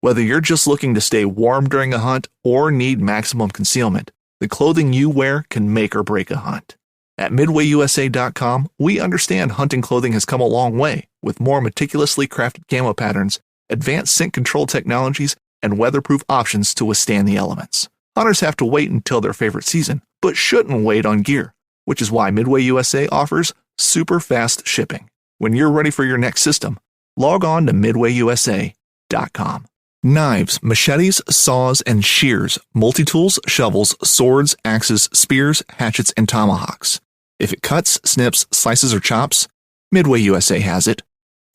Whether you're just looking to stay warm during a hunt or need maximum concealment, the clothing you wear can make or break a hunt. At MidwayUSA.com, we understand hunting clothing has come a long way with more meticulously crafted camo patterns, advanced scent control technologies, and weatherproof options to withstand the elements. Hunters have to wait until their favorite season, but shouldn't wait on gear, which is why Midway USA offers super fast shipping. When you're ready for your next system, log on to MidwayUSA.com. Knives, machetes, saws, and shears, multi-tools, shovels, swords, axes, spears, hatchets, and tomahawks. If it cuts, snips, slices, or chops, Midway USA has it.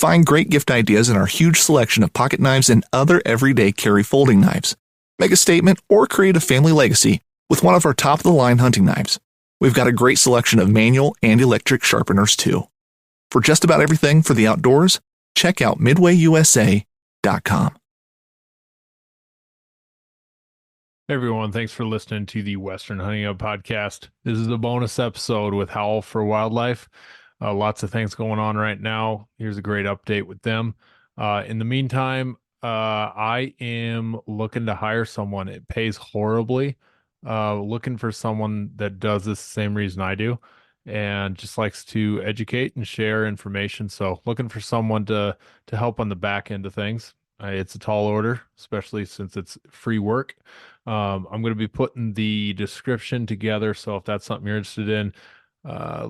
Find great gift ideas in our huge selection of pocket knives and other everyday carry folding knives. Make a statement or create a family legacy with one of our top-of-the-line hunting knives. We've got a great selection of manual and electric sharpeners, too. For just about everything for the outdoors, check out MidwayUSA.com. Hey everyone, thanks for listening to the Western Hunting Hub podcast. This is a bonus episode with Howl for Wildlife. Lots of things going on right now. Here's a great update with them. In the meantime, I am looking to hire someone. It pays horribly. Looking for someone that does this the same reason I do and just likes to educate and share information. So looking for someone to help on the back end of things. It's a tall order, especially since it's free work. I'm going to be putting the description together. So if that's something you're interested in,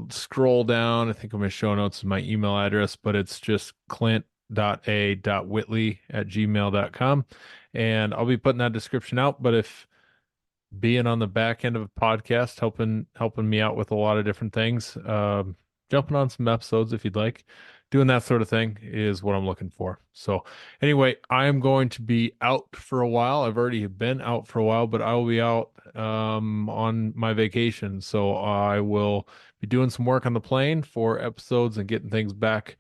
scroll down. I think I'm going to show notes my email address, but it's just clint.a.whitley@gmail.com. And I'll be putting that description out. But if being on the back end of a podcast, helping me out with a lot of different things, jumping on some episodes if you'd like, doing that sort of thing is what I'm looking for. So anyway, I'm going to be out for a while. I've already been out for a while, but I will be out on my vacation. So I will be doing some work on the plane for episodes and getting things back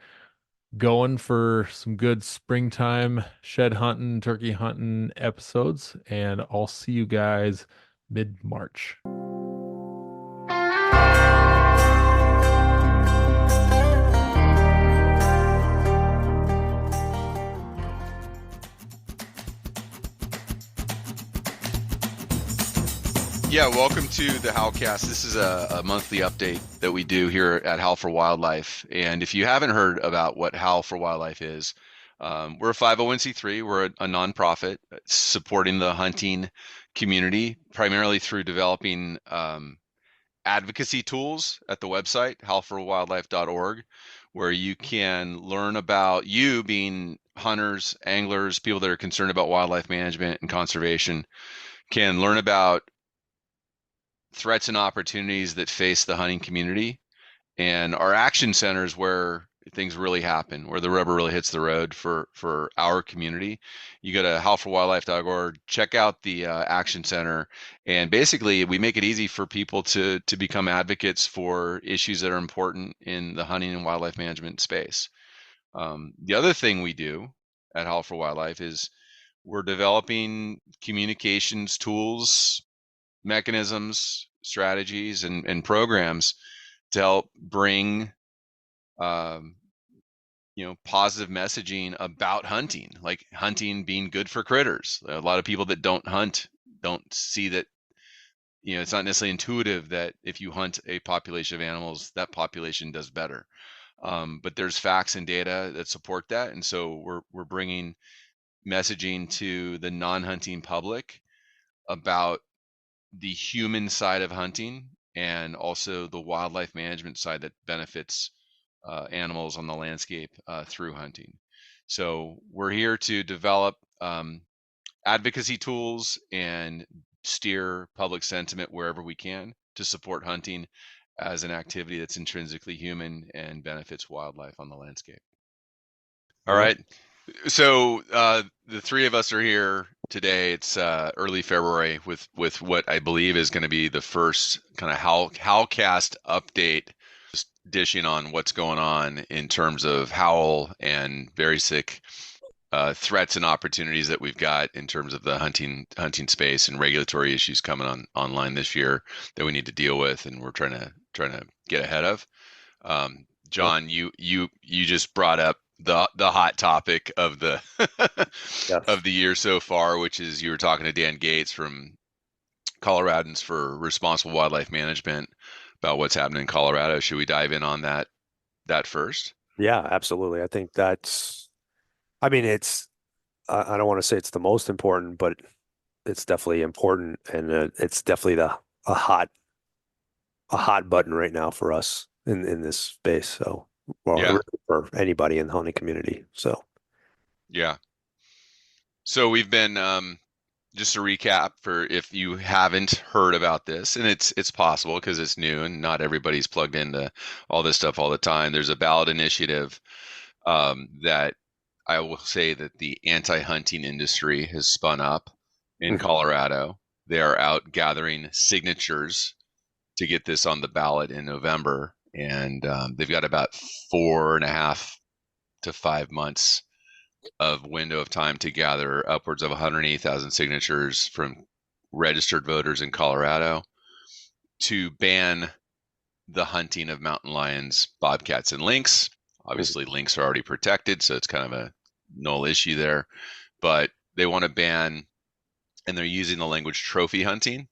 going for some good springtime shed hunting, turkey hunting episodes. And I'll see you guys mid-March. Yeah, welcome to the Howlcast. This is a monthly update that we do here at Howl for Wildlife. And if you haven't heard about what Howl for Wildlife is, we're a 501c3. We're a nonprofit supporting the hunting community, primarily through developing advocacy tools at the website, howlforwildlife.org, where you can learn about, you being hunters, anglers, people that are concerned about wildlife management and conservation, can learn about threats and opportunities that face the hunting community, and our action centers where things really happen, where the rubber really hits the road for our community. You go to howlforwildlife.org, check out the action center, and basically we make it easy for people to become advocates for issues that are important in the hunting and wildlife management space. The other thing we do at Howl for Wildlife is we're developing communications tools, mechanisms, strategies, and programs to help bring positive messaging about hunting, like hunting being good for critters. A lot of people that don't hunt don't see that, it's not necessarily intuitive that if you hunt a population of animals, that population does better. But there's facts and data that support that. And so we're bringing messaging to the non-hunting public about the human side of hunting and also the wildlife management side that benefits animals on the landscape through hunting. So we're here to develop advocacy tools and steer public sentiment wherever we can to support hunting as an activity that's intrinsically human and benefits wildlife on the landscape. All right. So the three of us are here today. It's early February with what I believe is going to be the first kind of Howlcast update, just dishing on what's going on in terms of Howl and very sick threats and opportunities that we've got in terms of the hunting space and regulatory issues coming online this year that we need to deal with, and we're trying to get ahead of. John, you just brought up the hot topic of the Yes. of the year so far, which is, you were talking to Dan Gates from Coloradans for Responsible Wildlife Management about what's happening in Colorado. Should we dive in on that first? Yeah, absolutely. I think I mean, I don't want to say it's the most important, but it's definitely important, and it's definitely a hot a hot button right now for us in this space. So, well, Yeah, really for anybody in the hunting community. So, yeah. So we've been just to recap for if you haven't heard about this, and it's possible because it's new and not everybody's plugged into all this stuff all the time. There's a ballot initiative that I will say that the anti-hunting industry has spun up in Mhm. Colorado. They are out gathering signatures to get this on the ballot in November, and they've got about 4.5 to 5 months of window of time to gather upwards of 180,000 signatures from registered voters in Colorado to ban the hunting of mountain lions, bobcats, and lynx. Obviously, lynx are already protected, so it's kind of a null issue there. But they want to ban, and they're using the language trophy hunting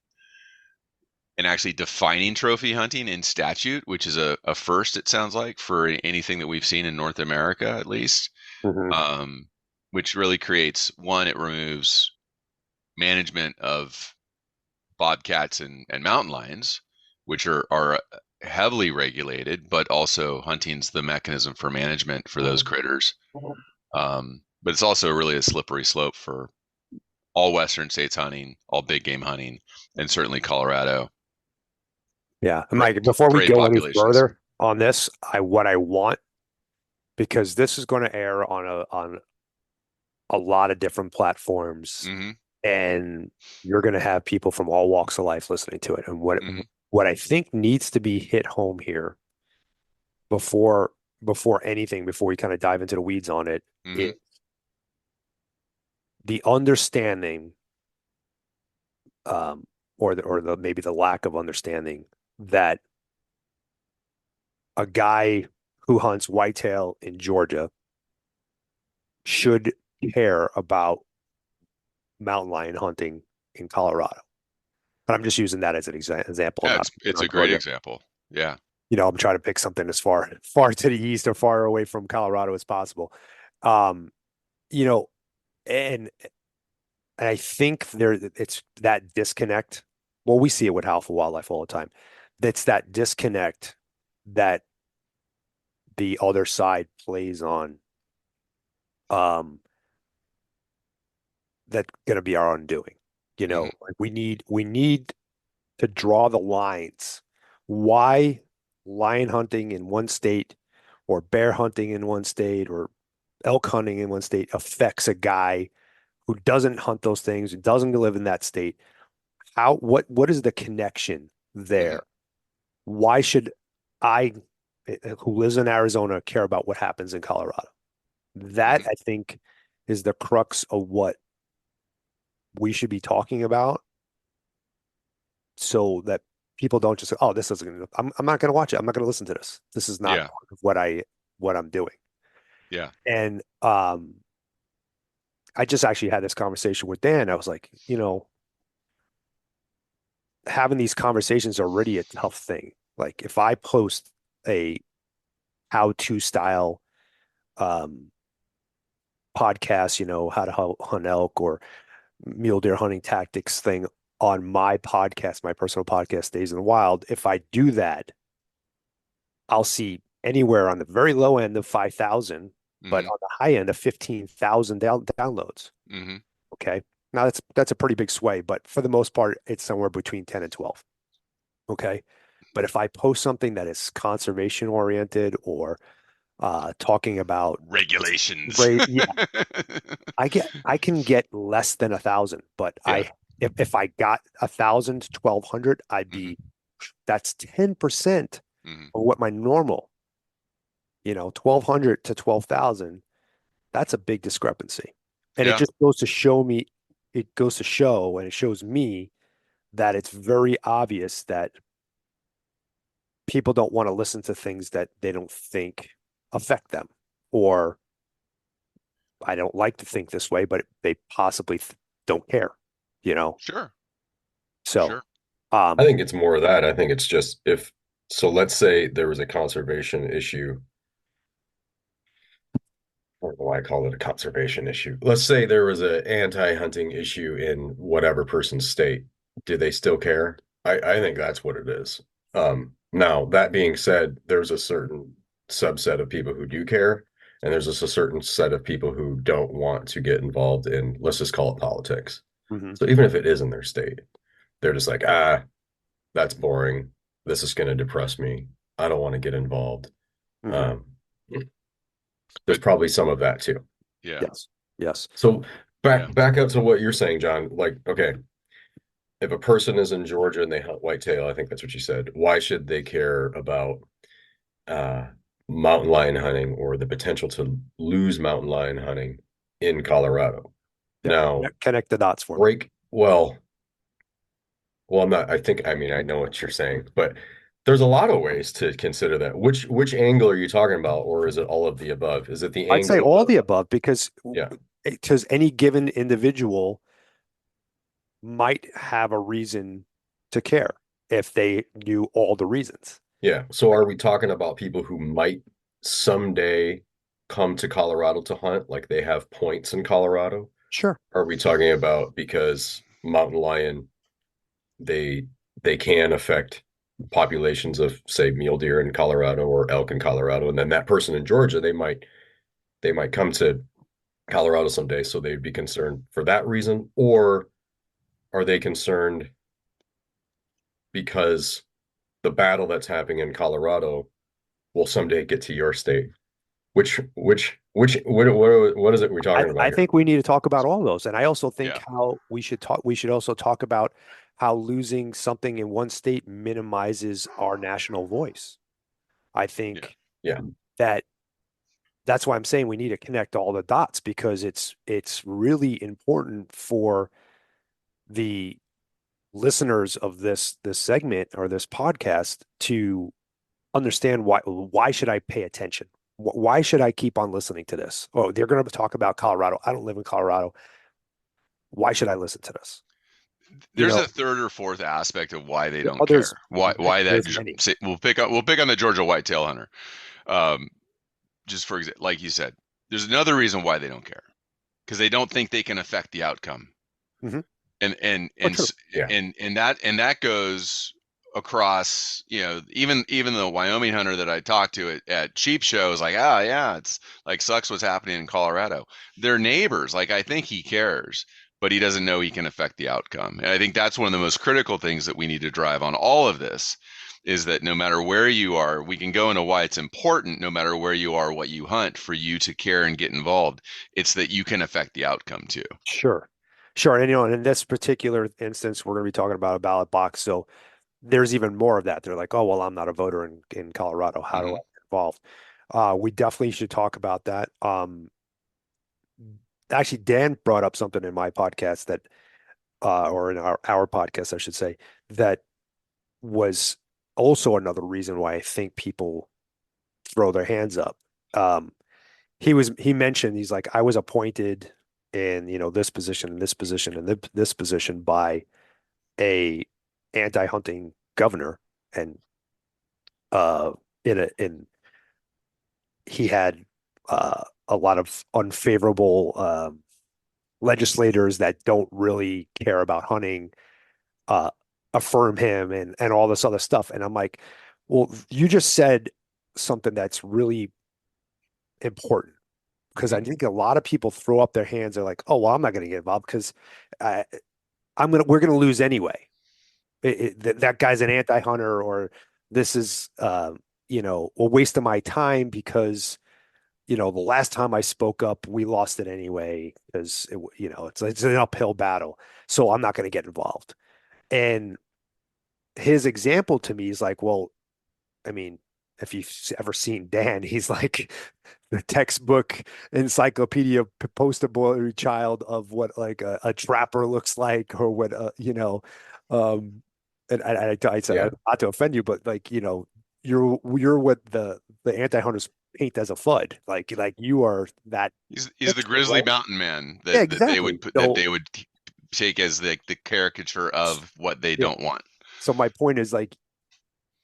and actually defining trophy hunting in statute, which is a first, it sounds like, for anything that we've seen in North America, at least. Mhm. Which really creates, one, it removes management of bobcats and mountain lions, which are heavily regulated, but also hunting's the mechanism for management for those critters. But it's also really a slippery slope for all Western states hunting, all big game hunting, and certainly Colorado. Yeah. And Mike, before we Prey go any populations. further on this, what I want, because this is going to air on a lot of different platforms, Mm-hmm. and you're going to have people from all walks of life listening to it. And Mm-hmm. what I think needs to be hit home here before anything, before we kind of dive into the weeds on it, Mm-hmm. is the understanding, or the maybe the lack of understanding that a guy who hunts whitetail in Georgia should care about mountain lion hunting in Colorado. But I'm just using that as an example. I'm Yeah, not it's on a great Georgia. example. Yeah. I'm trying to pick something as far to the east or far away from Colorado as possible. Um, you know, and I think it's that disconnect. Well, we see it with Howl for Wildlife all the time. That's that disconnect that the other side plays on. That's going to be our undoing. Mm-hmm. Like we need to draw the lines. Why lion hunting in one state, or bear hunting in one state, or elk hunting in one state affects a guy who doesn't hunt those things, who doesn't live in that state? What is the connection Mm-hmm. there? Why should I, who lives in Arizona, care about what happens in Colorado? That, Mm-hmm. I think, is the crux of what we should be talking about, so that people don't just say, "Oh, this isn't. I'm not going to watch it. I'm not going to listen to this. This is not Yeah. part of what I'm doing." Yeah. And I just actually had this conversation with Dan. I was like, having these conversations are already a tough thing. Like if I post a how-to style um, podcast, how to hunt elk or mule deer hunting tactics thing on my podcast, my personal podcast, Days in the Wild. If I do that, I'll see anywhere on the very low end of 5,000, but Mm-hmm. on the high end of 15,000 downloads. Mm-hmm. Okay. Now that's a pretty big sway, but for the most part, it's somewhere between 10 and 12. Okay. But if I post something that is conservation oriented, or talking about Regulations. great, yeah, I can get less than 1,000, but Yeah. if I got 1,000 to 1,200, Mm-hmm. that's 10% Mm-hmm. of what my normal, 1,200 to 12,000. That's a big discrepancy. And it Yeah. just goes to show me, it goes to show, and it shows me that it's very obvious that people don't want to listen to things that they don't think affect them, or I don't like to think this way, but they possibly don't care, you know? Sure. So, Sure. I um, think it's more of that. I think it's just if so, let's say there was a conservation issue. I don't know why I call it a conservation issue. Let's say there was an anti-hunting issue in whatever person's state. Do they still care? I think that's what it is. Now, that being said, there's a certain subset of people who do care, and there's just a certain set of people who don't want to get involved in, let's just call it politics. mhm, So even if it is in their state, they're just like, ah, that's boring. This is going to depress me. I don't want to get involved. mhm. Um, there's probably some of that too. Yeah. Yes. Yes. So Yeah. back up to what you're saying, John. Like, okay, if a person is in Georgia and they hunt whitetail, I think that's what you said. Why should they care about uh, mountain lion hunting or the potential to lose mountain lion hunting in Colorado? Yeah. Now, Connect the dots for me. well, I'm not. I mean, I know what you're saying, but there's a lot of ways to consider that. Which angle are you talking about, or is it all of the above? Is it the I'd say angle all of, the above because yeah, any given individual might have a reason to care if they knew all the reasons. yeah. So are we talking about people who might someday come to Colorado to hunt, like they have points in Colorado? Sure. Are we talking about because mountain lion they they can affect populations of say mule deer in Colorado or elk in Colorado, and then that person in Georgia they might come to Colorado someday, so they'd be concerned for that reason, or are they concerned because the battle that's happening in Colorado will someday get to your state? What is it we're talking about I here? think we need to talk about all those. And I also think Yeah. how we should also talk about how losing something in one state minimizes our national voice. I think Yeah. that that's why I'm saying we need to connect all the dots because it's really important for the listeners of this segment or this podcast to understand why should I pay attention? Why should I keep on listening to this? Oh, they're going to talk about Colorado. I don't live in Colorado. Why should I listen to this? There's a third or fourth aspect of why they don't there's care. Why that there's many. we'll pick on the Georgia whitetail hunter. Just for example, like you said, there's another reason why they don't care because they don't think they can affect the outcome. Mhm. And true. Yeah. and that goes across, even the Wyoming hunter that I talked to at Cheap Show is like, yeah, it's like sucks what's happening in Colorado. They're neighbors. Like I think he cares, but he doesn't know he can affect the outcome. And I think that's one of the most critical things that we need to drive on all of this is that no matter where you are, we can go into why it's important, no matter where you are, what you hunt, for you to care and get involved. It's that you can affect the outcome too. Sure. Sure. And and in this particular instance, we're going to be talking about a ballot box. So there's even more of that. They're like, oh, well, I'm not a voter in Colorado. How do I get involved? We definitely should talk about that. Actually, Dan brought up something in my podcast that, or in our podcast, I should say, that was also another reason why I think people throw their hands up. He mentioned, he's like, I was appointed in, this position and this position and this position by a anti-hunting governor. And in he had a lot of unfavorable legislators that don't really care about hunting uh, affirm him and all this other stuff. And I'm like, well, you just said something that's really important because I think a lot of people throw up their hands. They're like, oh, well, I'm not going to get involved because we're going to lose anyway. That guy's an anti-hunter, or this is, a waste of my time because, the last time I spoke up, we lost it anyway because, it's an uphill battle. So I'm not going to get involved. And his example to me is like, well, I mean, if you've ever seen Dan, he's like the textbook encyclopedia poster boy child of what like a trapper looks like, or what um, and I said Yeah. not to offend you, but like you're what the anti-hunters paint as a FUD. Like you are that He's the picture, grizzly right? mountain man Yeah, that they would exactly. put that So they would take as the caricature of what they yeah. don't want. So my point is like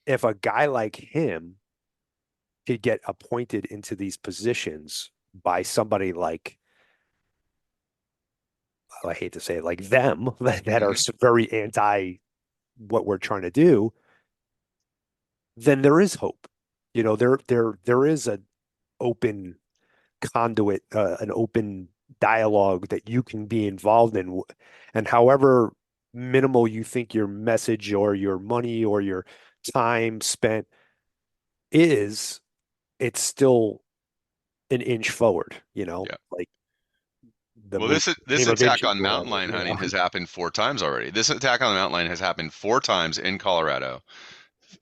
if a guy like him could get appointed into these positions by somebody like I hate to say it, like them that are Hmm. very anti what we're trying to do, then there is hope. There is an open conduit, an open dialogue that you can be involved in, and however minimal you think your message or your money or your time spent is, it's still an inch forward. Yeah. Like the Well, movie this Game of attack Inches on or mountain whatever. lion hunting has happened 4 times already. This attack on the mountain lion has happened 4 times in Colorado.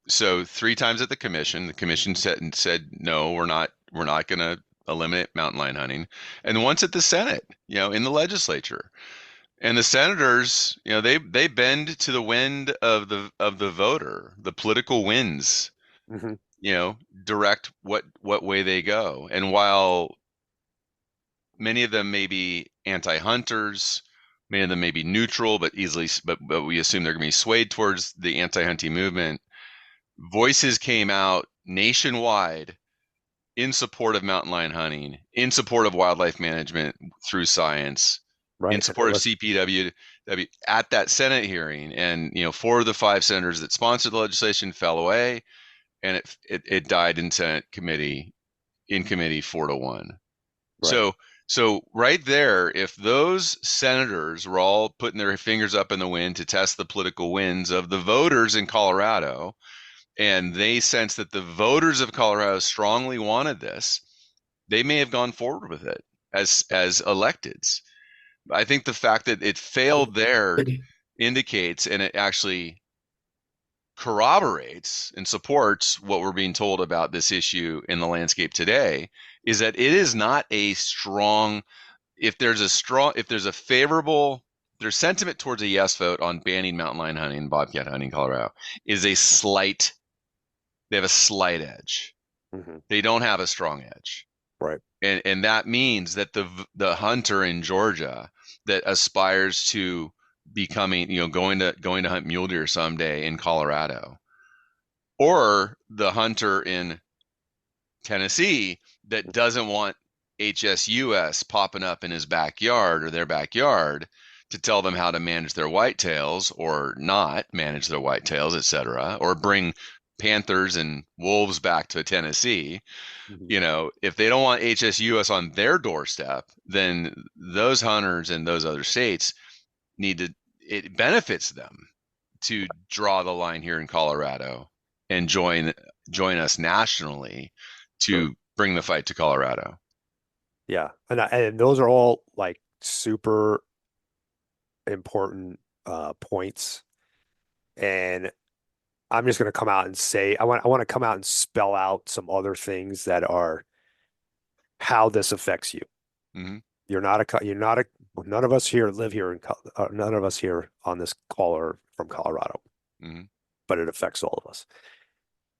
So 3 times at the commission. The commission said no, we're not going to eliminate mountain lion hunting, and once at the Senate, in the legislature. And the senators, they bend to the wind of the voter. The political winds, Mhm. direct what way they go. And while many of them may be anti-hunters, many of them may be neutral, but we assume they're going to be swayed towards the anti-hunting movement. Voices came out nationwide in support of mountain lion hunting, in support of wildlife management through science, in Right. And support of CPW at that Senate hearing. And 4 of the 5 senators that sponsored the legislation fell away, and it died in Senate committee 4-1. right. So right there, if those senators were all putting their fingers up in the wind to test the political winds of the voters in Colorado, and they sense that the voters of Colorado strongly wanted this, they may have gone forward with it as electeds. I think the fact that it failed there indicates, and it actually corroborates and supports what we're being told about this issue in the landscape today, is that it is not a strong, if there's sentiment towards a yes vote on banning mountain lion hunting and bobcat hunting in Colorado, is they have a slight edge. Mhm. They don't have a strong edge. Right. And that means that the hunter in Georgia that aspires to becoming, going to hunt mule deer someday in Colorado, or the hunter in Tennessee that doesn't want HSUS popping up in his backyard or their backyard to tell them how to manage their whitetails or not manage their whitetails, etc., or bring panthers and wolves back to Tennessee. Mhm. If they don't want HSUS on their doorstep, then those hunters in those other states it benefits them to draw the line here in Colorado and join us nationally Sure. to bring the fight to Colorado. Yeah. And those are all like super important points. And I'm just going to come out and say I want to come out and spell out some other things that are how this affects you. Hmm. You're not a none of us here live here none of us here on this call are from Colorado, Hmm. but it affects all of us.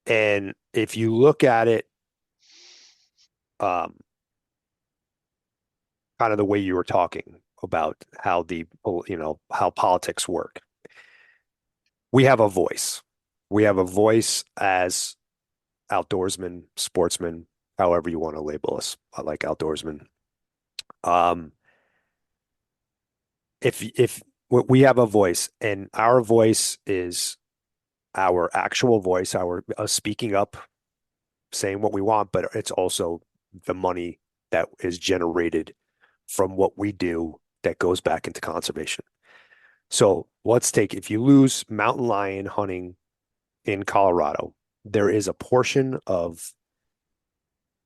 And if you look at it, um, kind of the way you were talking about how how politics work, we have a voice. We have a voice as outdoorsmen, sportsmen, however you want to label us. I like outdoorsmen. Um, if we have a voice, and our voice is our actual voice, our speaking up, saying what we want, but it's also the money that is generated from what we do that goes back into conservation. So let's take, if you lose mountain lion hunting in Colorado, there is a portion of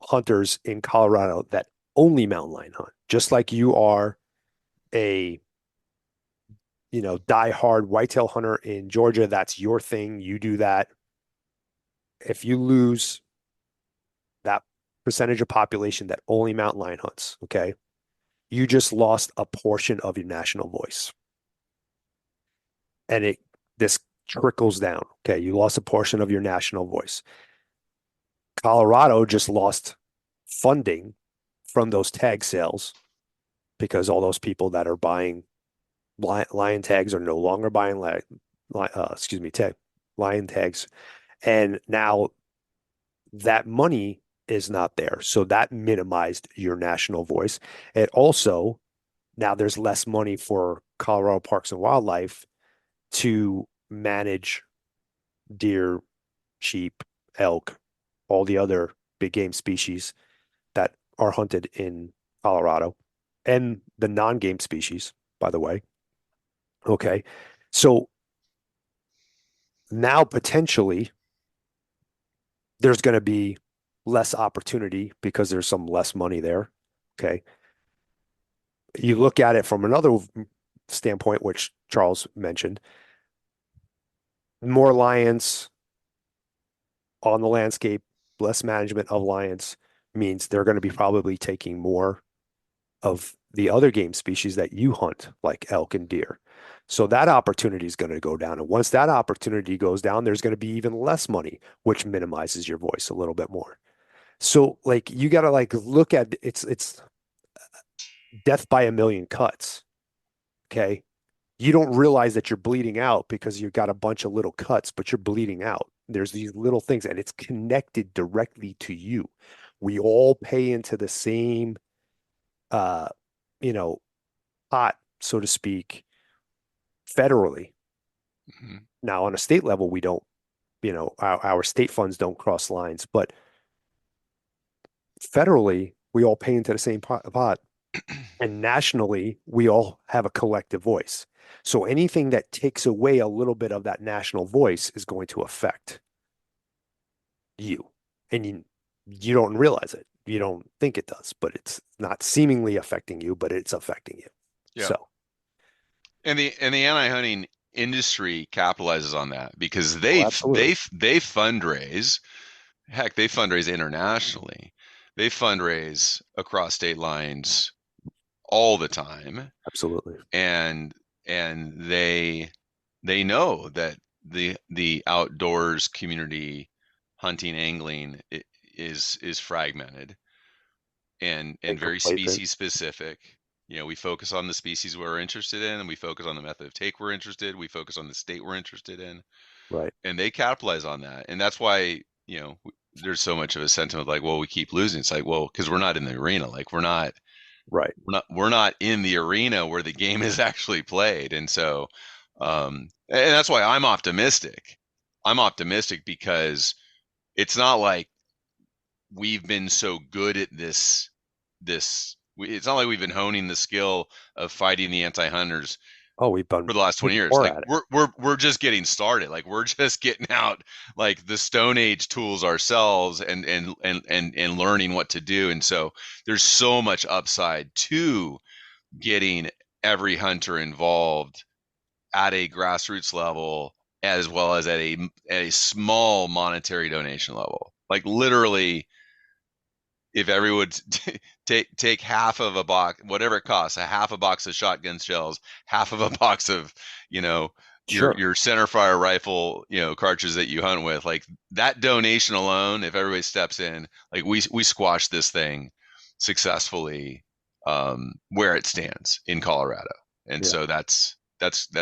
hunters in Colorado that only mountain lion hunt, just like you are a die-hard whitetail hunter in Georgia. That's your thing. You do that. If you lose that percentage of population that only mountain lion hunts, okay, you just lost a portion of your national voice. And this trickles down. Okay, you lost a portion of your national voice. Colorado just lost funding from those tag sales because all those people that are buying lion tags are no longer buying lion tags, and now that money is not there. So that minimized your national voice. It also, now there's less money for Colorado Parks and Wildlife to manage deer, sheep, elk, all the other big game species that are hunted in Colorado, and the non-game species, by the way. Okay. So now potentially there's going to be less opportunity because there's some less money there. Okay. You look at it from another standpoint, which Charles mentioned, more lions on the landscape, less management of lions means they're going to be probably taking more of the other game species that you hunt, like elk and deer. So that opportunity is going to go down. And once that opportunity goes down, there's going to be even less money, which minimizes your voice a little bit more. So like you got to like look at it's death by a million cuts. Okay. You don't realize that you're bleeding out because you've got a bunch of little cuts, but you're bleeding out. There's these little things and it's connected directly to you. We all pay into the same uh you know pot, so to speak, federally. Mhm. Now on a state level, we don't, our state funds don't cross lines, but federally, we all pay into the same pot. And nationally, we all have a collective voice. So anything that takes away a little bit of that national voice is going to affect you. And you don't realize it. You don't think it does, but it's not seemingly affecting you, but it's affecting you. Yeah. So, And the anti-hunting industry capitalizes on that because absolutely. they fundraise. Heck, they fundraise internationally. They fundraise across state lines all the time, Absolutely. and they know that the outdoors community, hunting, angling, is fragmented and very Complacent. species specific. You know, we focus on the species we're interested in, and we focus on the method of take we're interested. We focus on the state we're interested in, Right. and they capitalize on that. And that's why, there's so much of a sentiment like, well, we keep losing. It's like, well, because we're not in the arena. Like Right. we're not in the arena where the game is actually played. And so, and that's why I'm optimistic. I'm optimistic because it's not like we've been so good at it's not like we've been honing the skill of fighting the anti-hunters Oh, we've been for the last 20 years. more Like at it. we're just getting started. Like we're just getting out like the Stone Age tools ourselves and learning what to do. And so there's so much upside to getting every hunter involved at a grassroots level as well as at a small monetary donation level. Like literally, if everyone take half of a box, whatever it costs, a half a box of shotgun shells, half of a box of, Sure. your center fire rifle, cartridges that you hunt with, like that donation alone, if everybody steps in, like we squash this thing successfully, where it stands in Colorado. And Yeah. so that's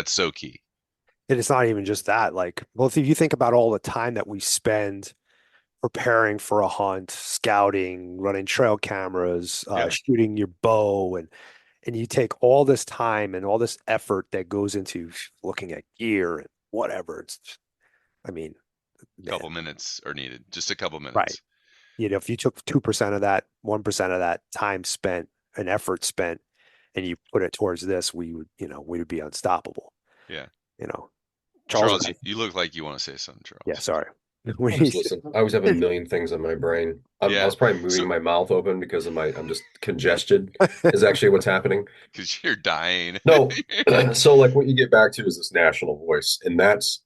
so key. And it's not even just that. Like, well, if you think about all the time that we spend preparing for a hunt, scouting, running trail cameras, Yeah. shooting your bow, and you take all this time and all this effort that goes into looking at gear and whatever. I mean, A couple minutes are needed, just a couple right. minutes. If you took 2% of that, 1% of that time spent and effort spent, and you put it towards this, we would be unstoppable. Yeah. Charles Charles, and I, you look like you want to say something, yeah, Charles. sorry. I just listen. I always have a million things in my brain. I Yeah. was probably moving So, my mouth open because I'm just congested is actually what's happening. because you're dying. No, so like what you get back to is this national voice, and that's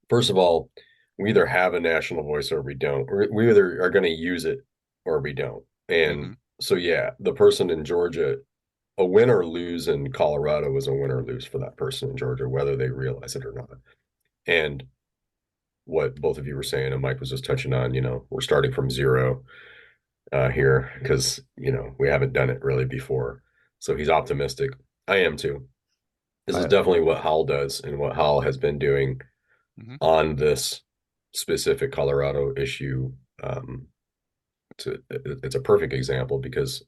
first of all, we either have a national voice or we don't. We either are going to use it or we don't. Mhm. And so yeah, the person in Georgia, a win or lose in Colorado is a win or lose for that person in Georgia, whether they realize it or not. And what both of you were saying, and Mike was just touching on, we're starting from zero. here because we haven't done it really before. So he's optimistic. I am too. This is I, definitely what Howl does and what Howl has been doing Hmm. on this specific Colorado issue. It's a perfect example because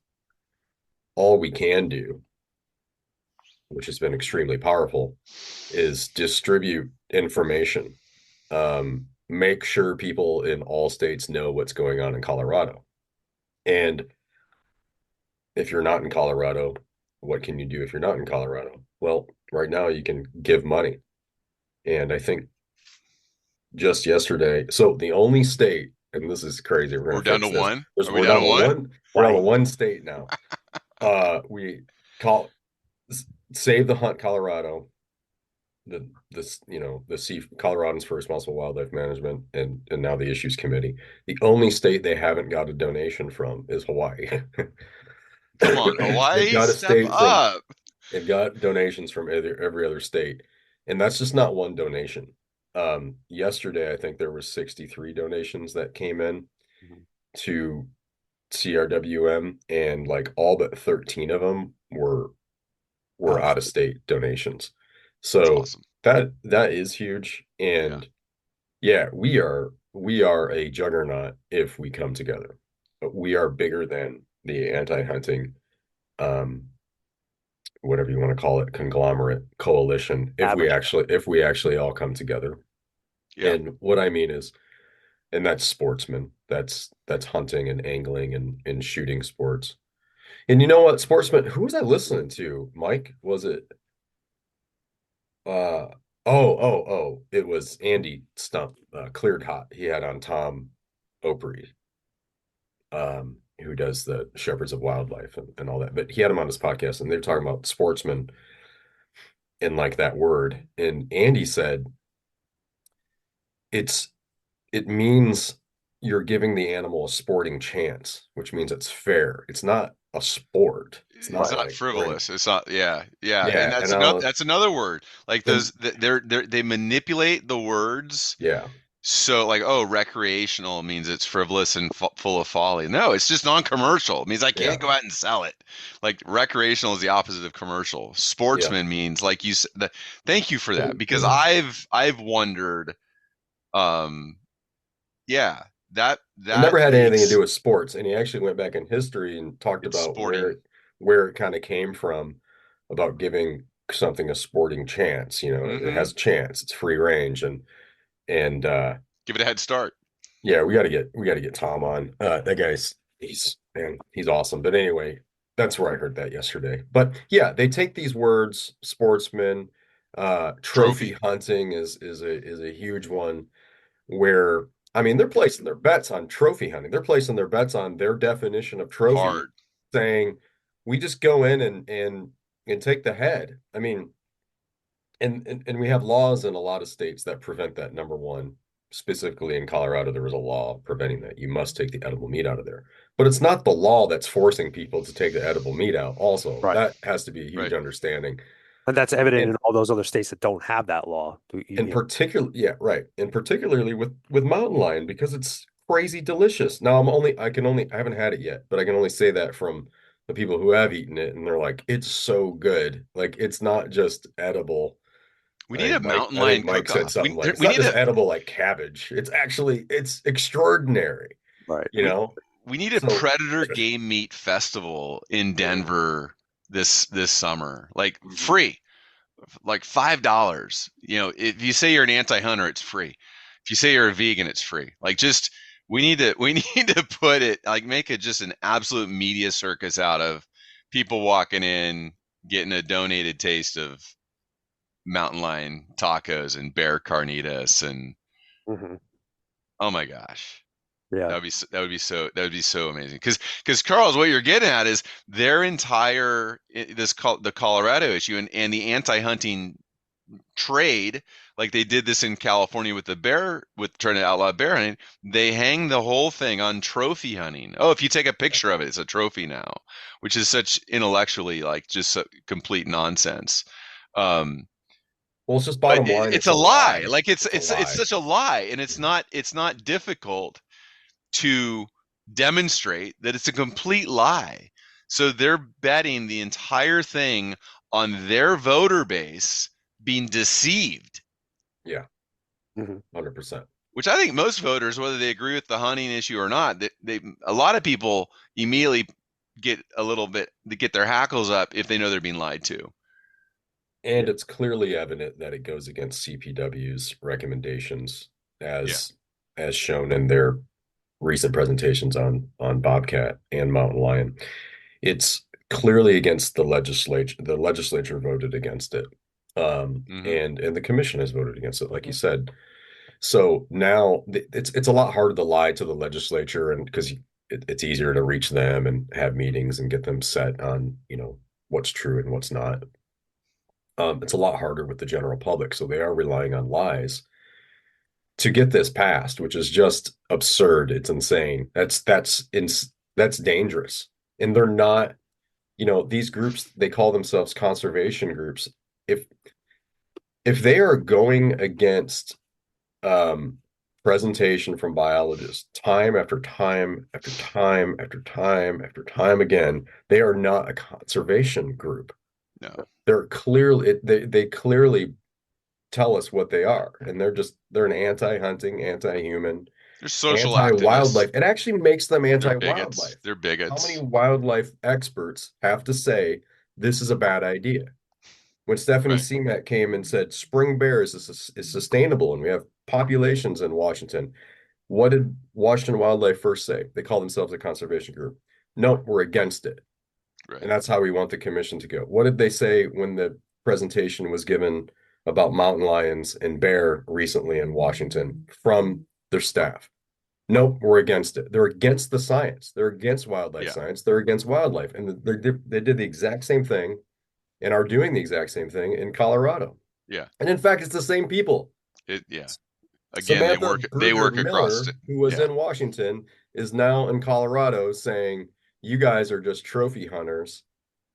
all we can do, which has been extremely powerful, is distribute information. Make sure people in all states know what's going on in Colorado. And if you're not in Colorado, what can you do if you're not in Colorado? Well, right now you can give money. And I think just yesterday, so the only state, and this is crazy, we're We're gonna down to fix this. one. There's Are we we're down down to to one? we're down to right. one state now. We call Save the Hunt Colorado, the Coloradans for Responsible Wildlife Management, and now the Issues Committee. The only state they haven't got a donation from is Hawaii. Come on, They've Hawaii, got a step state from up. They've got donations from every other state, and that's just not one donation. Yesterday, I think there was 63 donations that came in Mhm. to CRWM, and like all but 13 of them were Out of out of state. state donations. That's So awesome. that is huge, Yeah. and yeah, we are a juggernaut if we come together. We are bigger than the anti-hunting, um, whatever you want to call it, conglomerate coalition. Avatar. If we actually all come together. Yeah. And what I mean is, and that's sportsmen. That's hunting and angling and shooting sports. And you know what, sportsmen? Who was I listening to? Mike? Was it? Uh it was Andy Stump, Cleared Hot. He had on Tom Opry, who does the Shepherds of Wildlife and all that. But he had him on his podcast, and they're talking about sportsmen and like that word. And Andy said it's it means you're giving the animal a sporting chance, which means it's fair. It's not a sport. It's It's not Right. not like we're in, frivolous. It's not. Yeah. Yeah. And yeah, that's and another. I'll That's another word. Like and they manipulate the words. yeah, So like, oh, recreational means it's frivolous and full of folly. No, it's just non-commercial. It means I can't yeah, go out and sell it. Like recreational is the opposite of commercial. yeah. Sportsman means like you. Thank you for that because I've wondered. Um, yeah, It that never had anything to do makes with sports, and he actually went back in history and talked it's about sporting. where it kind of came from about giving something a sporting chance. It Hmm. has a chance. It's free range, and Give it a head start. yeah, we got to get Tom on. That guy's he's awesome. But anyway, that's where I heard that yesterday. But yeah, they take these words, sportsman, trophy Trophy hunting is a huge one where I mean they're placing their bets on trophy hunting. They're placing their bets on their definition of trophy, hard. saying we just go in and take the head. I mean, and we have laws in a lot of states that prevent that. Number one, specifically in Colorado, there was a law preventing that. You must take the edible meat out of there. But it's not the law that's forcing people to take the edible meat out. Also, Right. that has to be a huge Right. understanding. And that's evident And in all those other states that don't have that law. in particular, yeah, right. And particularly with mountain lion because it's crazy delicious. Now I haven't had it yet, but I can only say that from the people who have eaten it, and they're like, it's so good. Like it's not just edible. We need a mountain I think lion Mike said cook-off. something like it's We not need just a edible like cabbage. It's extraordinary, Right. you know? we need a So predator game meat festival in mhm, Denver this summer. Like mhm. free. Like $5. If you say you're an anti-hunter, it's free. If you say you're a vegan, it's free. Like just we need to put it like make it just an absolute media circus out of people walking in, getting a donated taste of mountain lion tacos and bear carnitas and Mhm. oh my gosh. Yeah. That would be so amazing because Charles, what you're getting at is their entire the Colorado issue and the anti-hunting trade, like they did this in California with the bear, with trying to outlaw bear hunting. They hang the whole thing on trophy hunting. Oh, if you take a picture of it, it's a trophy now, which is such intellectually like just complete nonsense. Um, Well, it's just but bottom line, it's it's a a lie. lie. Like it's It's a it's lie. such a lie, and it's not difficult to demonstrate that it's a complete lie. So they're betting the entire thing on their voter base being deceived. Yeah. Mhm. 100%. Which I think most voters, whether they agree with the hunting issue or not, they a lot of people immediately get a little bit, they get their hackles up if they know they're being lied to. And it's clearly evident that it goes against CPW's recommendations as shown in their recent presentations on Bobcat and Mountain Lion. It's clearly against the legislature. The legislature voted against it. And the commission has voted against it, like you said. So now it's a lot harder to lie to the legislature, and because it's easier to reach them and have meetings and get them set on, what's true and what's not. It's a lot harder with the general public, so they are relying on lies to get this passed, which is just absurd. It's insane. That's dangerous. And they're not, these groups, they call themselves conservation groups. If they are going against presentation from biologists time after time after time after time after time again, they are not a conservation group. No. They're clearly they clearly tell us what they are, and they're an anti-hunting, anti-human, they're social anti-wildlife. activists. It actually makes them They're anti-wildlife. They're bigots. How many wildlife experts have to say this is a bad idea? When Stephanie Seamat came and said spring bear is sustainable and we have populations in Washington, what did Washington Wildlife first say? They call themselves a conservation group. Nope, we're against it. Right. And that's how we want the commission to go. What did they say when the presentation was given about mountain lions and bear recently in Washington from their staff? Nope, we're against it. They're against the science. They're against wildlife science. They're against wildlife. And they did the exact same thing and are doing the exact same thing in Colorado. Yeah. And in fact, it's the same people. Again, Samantha they work Miller, across it. Who was in Washington, is now in Colorado saying, you guys are just trophy hunters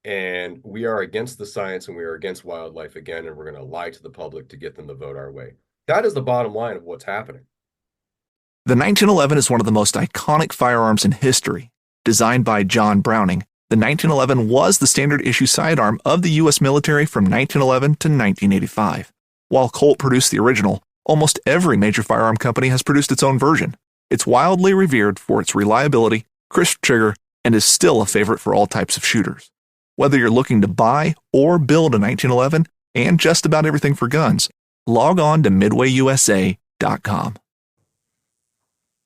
and we are against the science and we are against wildlife again, and we're going to lie to the public to get them to vote our way. That is the bottom line of what's happening. The 1911 is one of the most iconic firearms in history. Designed by John Browning, the 1911 was the standard issue sidearm of the U.S. military from 1911 to 1985. While Colt produced the original, almost every major firearm company has produced its own version. It's wildly revered for its reliability, crisp trigger, and is still a favorite for all types of shooters. Whether you're looking to buy or build a 1911 and just about everything for guns, log on to midwayusa.com.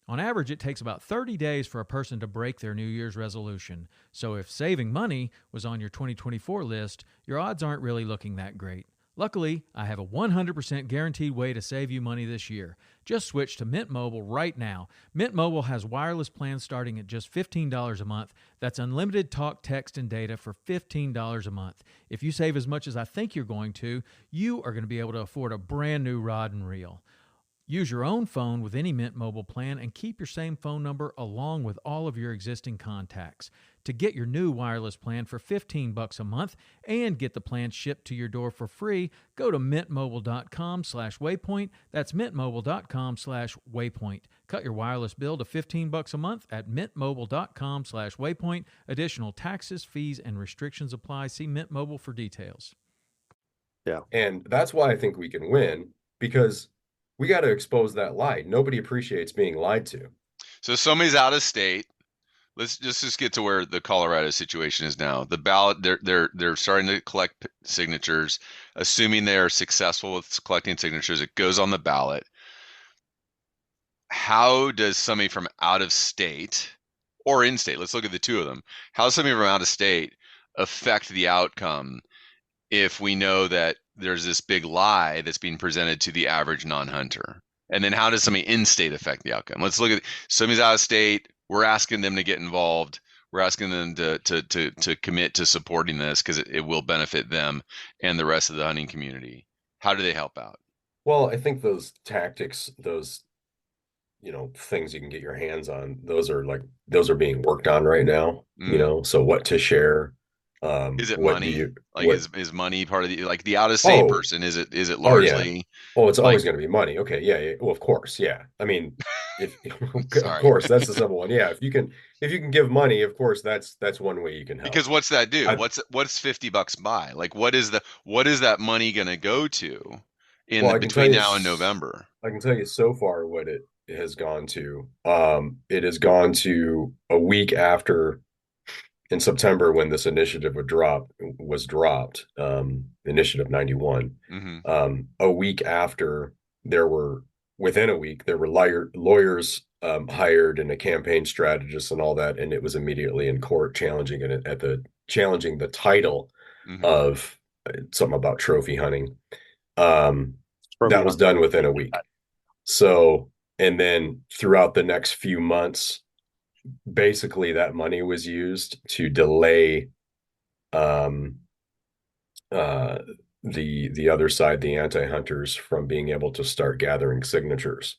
On average, it takes about 30 days for a person to break their New Year's resolution. So if saving money was on your 2024 list, your odds aren't really looking that great. Luckily, I have a 100% guaranteed way to save you money this year. Just switch to Mint Mobile right now. Mint Mobile has wireless plans starting at just $15 a month. That's unlimited talk, text, and data for $15 a month. If you save as much as I think you're going to, you are going to be able to afford a brand new rod and reel. Use your own phone with any Mint Mobile plan and keep your same phone number along with all of your existing contacts. To get your new wireless plan for $15 a month and get the plan shipped to your door for free, go to mintmobile.com/waypoint. That's mintmobile.com/waypoint. Cut your wireless bill to $15 a month at mintmobile.com/waypoint. Additional taxes, fees, and restrictions apply. See Mint Mobile for details. Yeah. And that's why I think we can win, because we got to expose that lie. Nobody appreciates being lied to. So somebody's out of state. Let's just get to where the Colorado situation is now. The ballot, they're starting to collect signatures, assuming they are successful with collecting signatures. It goes on the ballot. How does somebody from out of state or in state, let's look at the two of them, how does somebody from out of state affect the outcome if we know that there's this big lie that's being presented to the average non-hunter? And then how does somebody in state affect the outcome? Let's look at somebody's out of state. We're asking them to get involved. We're asking them to commit to supporting this because it will benefit them and the rest of the hunting community. How do they help out? Well, I think those tactics, those things you can get your hands on, those are being worked on right now. So what to share. Is it what money? Do you, is money part of the out of state person? Is it largely? Oh, it's always going to be money. Okay, yeah. Well, of course, yeah. I mean, If of Sorry. course that's the simple one. Yeah, if you can give money, of course that's one way you can help. Because what's that do? I, What's $50 buy? Like what is that money gonna go to well, between now and November? I can tell you so far what it has gone to. It has gone to a week after in September when this initiative was dropped, Initiative 91. Hmm. A week after there were within a week there were lawyers hired and a campaign strategist and all that, and it was immediately in court challenging the title Hmm. of something about trophy hunting. Um, From that was young. done within a week. So, and then throughout the next few months, basically that money was used to delay um, uh, the other side, the anti-hunters, from being able to start gathering signatures.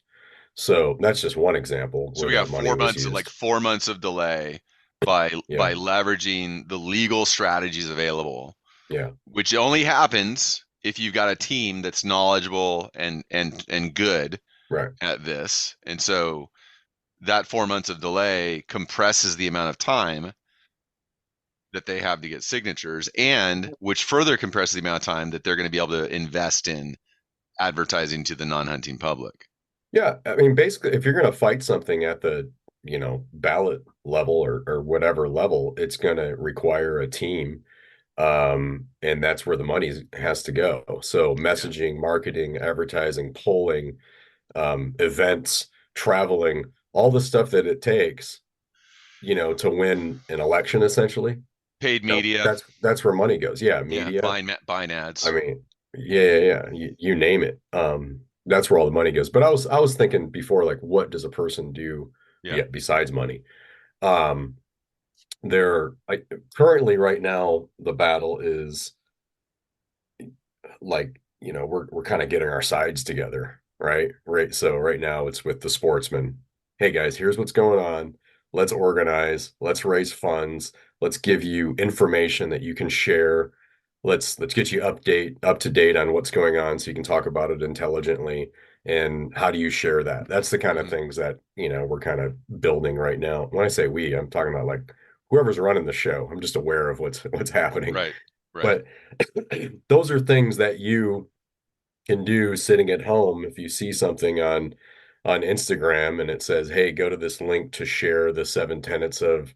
So that's just one example So where we got that money was 4 months, used. 4 months of delay by Yeah, leveraging the legal strategies available, yeah, which only happens if you've got a team that's knowledgeable and good right. at this. And so that 4 months of delay compresses the amount of time that they have to get signatures, and which further compresses the amount of time that they're going to be able to invest in advertising to the non-hunting public. Yeah, I mean, basically, if you're going to fight something at the, ballot level or whatever level, it's going to require a team. And that's where the money has to go. So Yeah. messaging, marketing, advertising, polling, events, traveling, all the stuff that it takes, to win an election, essentially. Paid media. That's where money goes. Yeah, Yeah. media. Buying I ads. mean, yeah. You name it. That's where all the money goes. But I was thinking before, like, what does a person do Yeah. besides money? Um, currently right now the battle is like, we're kind of getting our sides together, right, so right now it's with the sportsmen. Hey guys, here's what's going on. Let's organize, let's raise funds, let's give you information that you can share. Let's get you up to date on what's going on so you can talk about it intelligently. And how do you share that? That's the kind of Hmm. things that we're kind of building right now. When I say we, I'm talking about like whoever's running the show. I'm just aware of what's happening. Right. Right. But those are things that you can do sitting at home. If you see something on Instagram and it says, "Hey, go to this link to share the 7 tenets of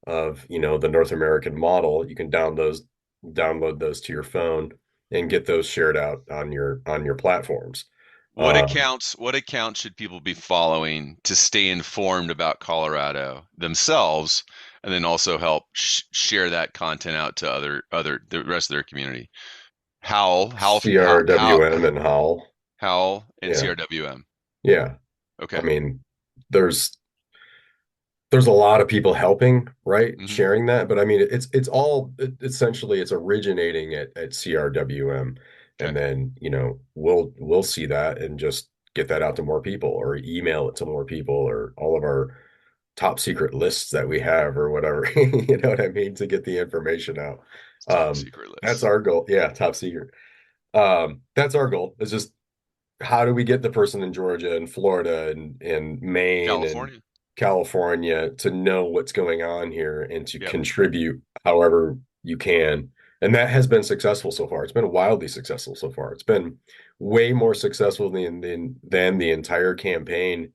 the North American model," you can download those to your phone and get those shared out on your platforms. Um, What accounts should people be following to stay informed about Colorado themselves, and then also help share that content out to the rest of their community? CRWM and Howl. Howl and Yeah, CRWM. yeah. I Okay. mean, there's there's a lot of people helping, right? Hmm. Sharing that. But I mean, essentially it's originating at CRWM. Okay. And then, we'll see that and just get that out to more people or email it to more people or all of our top secret lists that we have or whatever, you know what I mean, to get the information out. It's top secret That's list. our goal. Yeah, top secret. That's our goal. It's just how do we get the person in Georgia and Florida and Maine and California. California to know what's going on here and to Yep. contribute however you can? And that has been successful so far. It's been wildly successful so far. It's been way more successful than the entire campaign,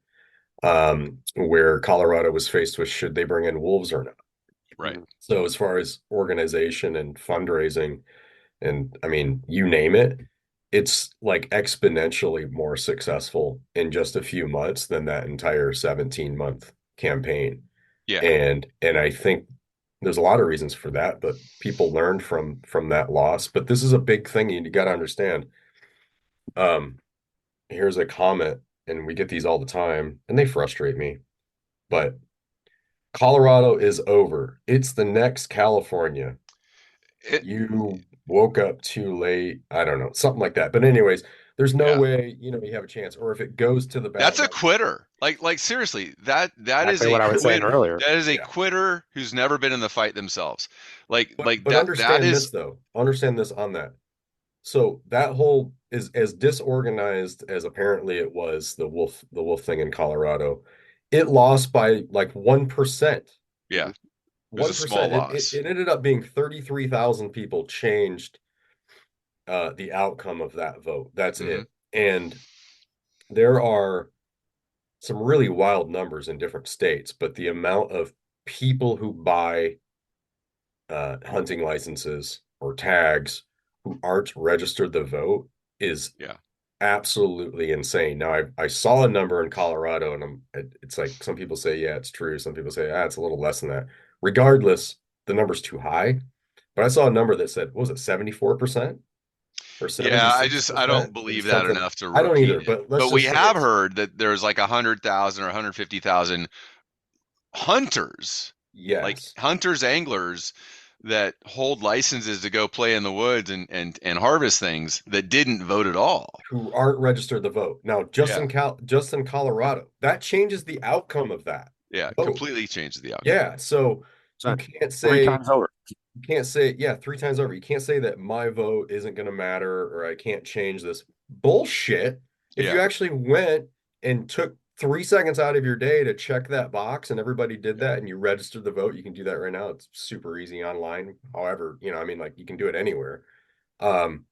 where Colorado was faced with should they bring in wolves or not. Right. So as far as organization and fundraising, and I mean, you name it, it's like exponentially more successful in just a few months than that entire 17-month campaign. Yeah. And I think there's a lot of reasons for that, but people learned from that loss. But this is a big thing you got to understand. Um, Here's a comment, and we get these all the time, and they frustrate me. But Colorado is over. It's the next California. It, You woke up too late. I don't know, something like that. But anyways, there's no yeah. way, you have a chance. Or if it goes to the That's ballot, a like, quitter. Like seriously, that is Exactly a what I was saying quitter. earlier. That is a yeah. quitter who's never been in the fight themselves. Like But like but that understand this is though. Understand this on that. So that whole is as disorganized as apparently it was the wolf thing in Colorado. It lost by like 1%. Yeah, it was a small 1%. It loss. ended up being 33,000 people changed the outcome of that vote. That's Hmm. it. And there are some really wild numbers in different states, but the amount of people who buy hunting licenses or tags who aren't registered to vote is Yeah. absolutely insane. Now, I saw a number in Colorado, and it's like some people say, yeah, it's true. Some people say, it's a little less than that. Regardless, the number's too high. But I saw a number that said, what was it, 74% or Yeah, I 76%? don't It believe was that something. enough to I don't repeat either, it. but let's But we just say have it's heard that there's like 100,000 or 150,000 hunters, like yes, hunters, anglers that hold licenses to go play in the woods and harvest things that didn't vote at all. who aren't registered to vote. Now, Yeah. Just in Colorado, that changes the outcome of that Yeah, vote. completely changes the outcome. Yeah, so you Son, can't three say times over. you can't say, yeah, three times over. You can't say that my vote isn't going to matter or I can't change this. Bullshit. If you Yeah. actually went and took 3 seconds out of your day to check that box and everybody did that and you registered the vote, you can do that right now. It's super easy online. However, I mean, like you can do it anywhere. Um,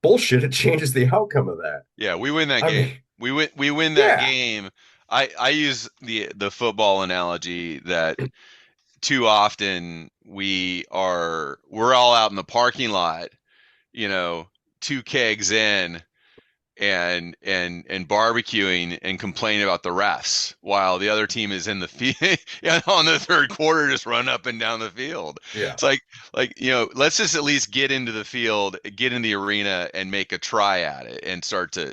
bullshit. It changes the outcome of that. Yeah, we win that I game. mean, We win that yeah, game. I use the football analogy that too often we're all out in the parking lot, you know, two kegs in and barbecuing and complaining about the refs while the other team is in the field on the third quarter just run up and down the field. yeah, It's like let's just at least get into the field, get in the arena and make a try at it and start to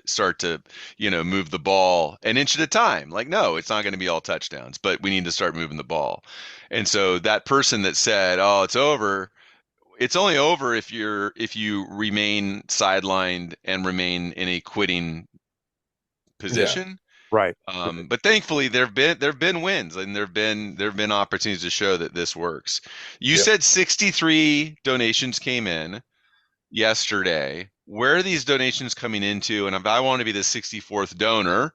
move the ball an inch at a time. Like, no, it's not going to be all touchdowns, but we need to start moving the ball. And so that person that said, "Oh, it's over," it's only over if you remain sidelined and remain in a quitting yeah, position. Right. But thankfully, there've been wins and there've been opportunities to show that this works. You yep. said 63 donations came in yesterday. Where are these donations coming into? And if I want to be the 64th donor,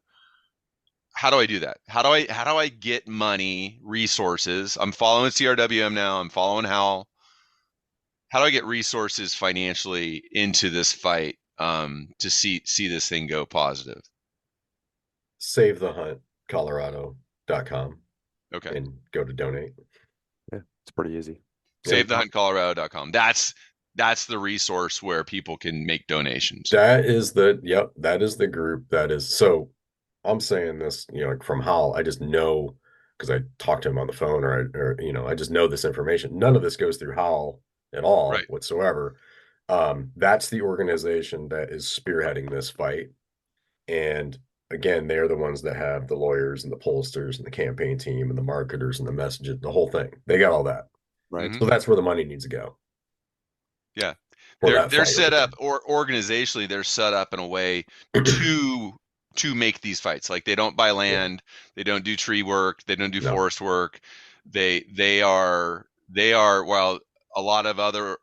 how do I do that? How do I get money, resources? I'm following CRWM now. I'm following Howl. How do I get resources financially into this fight to see this thing go positive? SaveTheHuntColorado.com Okay. and go to donate. Yeah, it's pretty easy. Yep. SaveTheHuntColorado.com. That's the resource where people can make donations. That is the group that is. So I'm saying this, like from Hal, I just know because I talked to him on the phone or I just know this information. None of this goes through Hal at all Right. whatsoever. That's the organization that is spearheading this fight. And again, they're the ones that have the lawyers and the pollsters and the campaign team and the marketers and the messages, the whole thing. They got all that. Right. Mhm. So that's where the money needs to go Yeah. for They're that they're fight set right up there. or organizationally they're set up in a way to make these fights. Like they don't buy Yeah. land, they don't do tree work, they don't do No. forest work. They are while a lot of other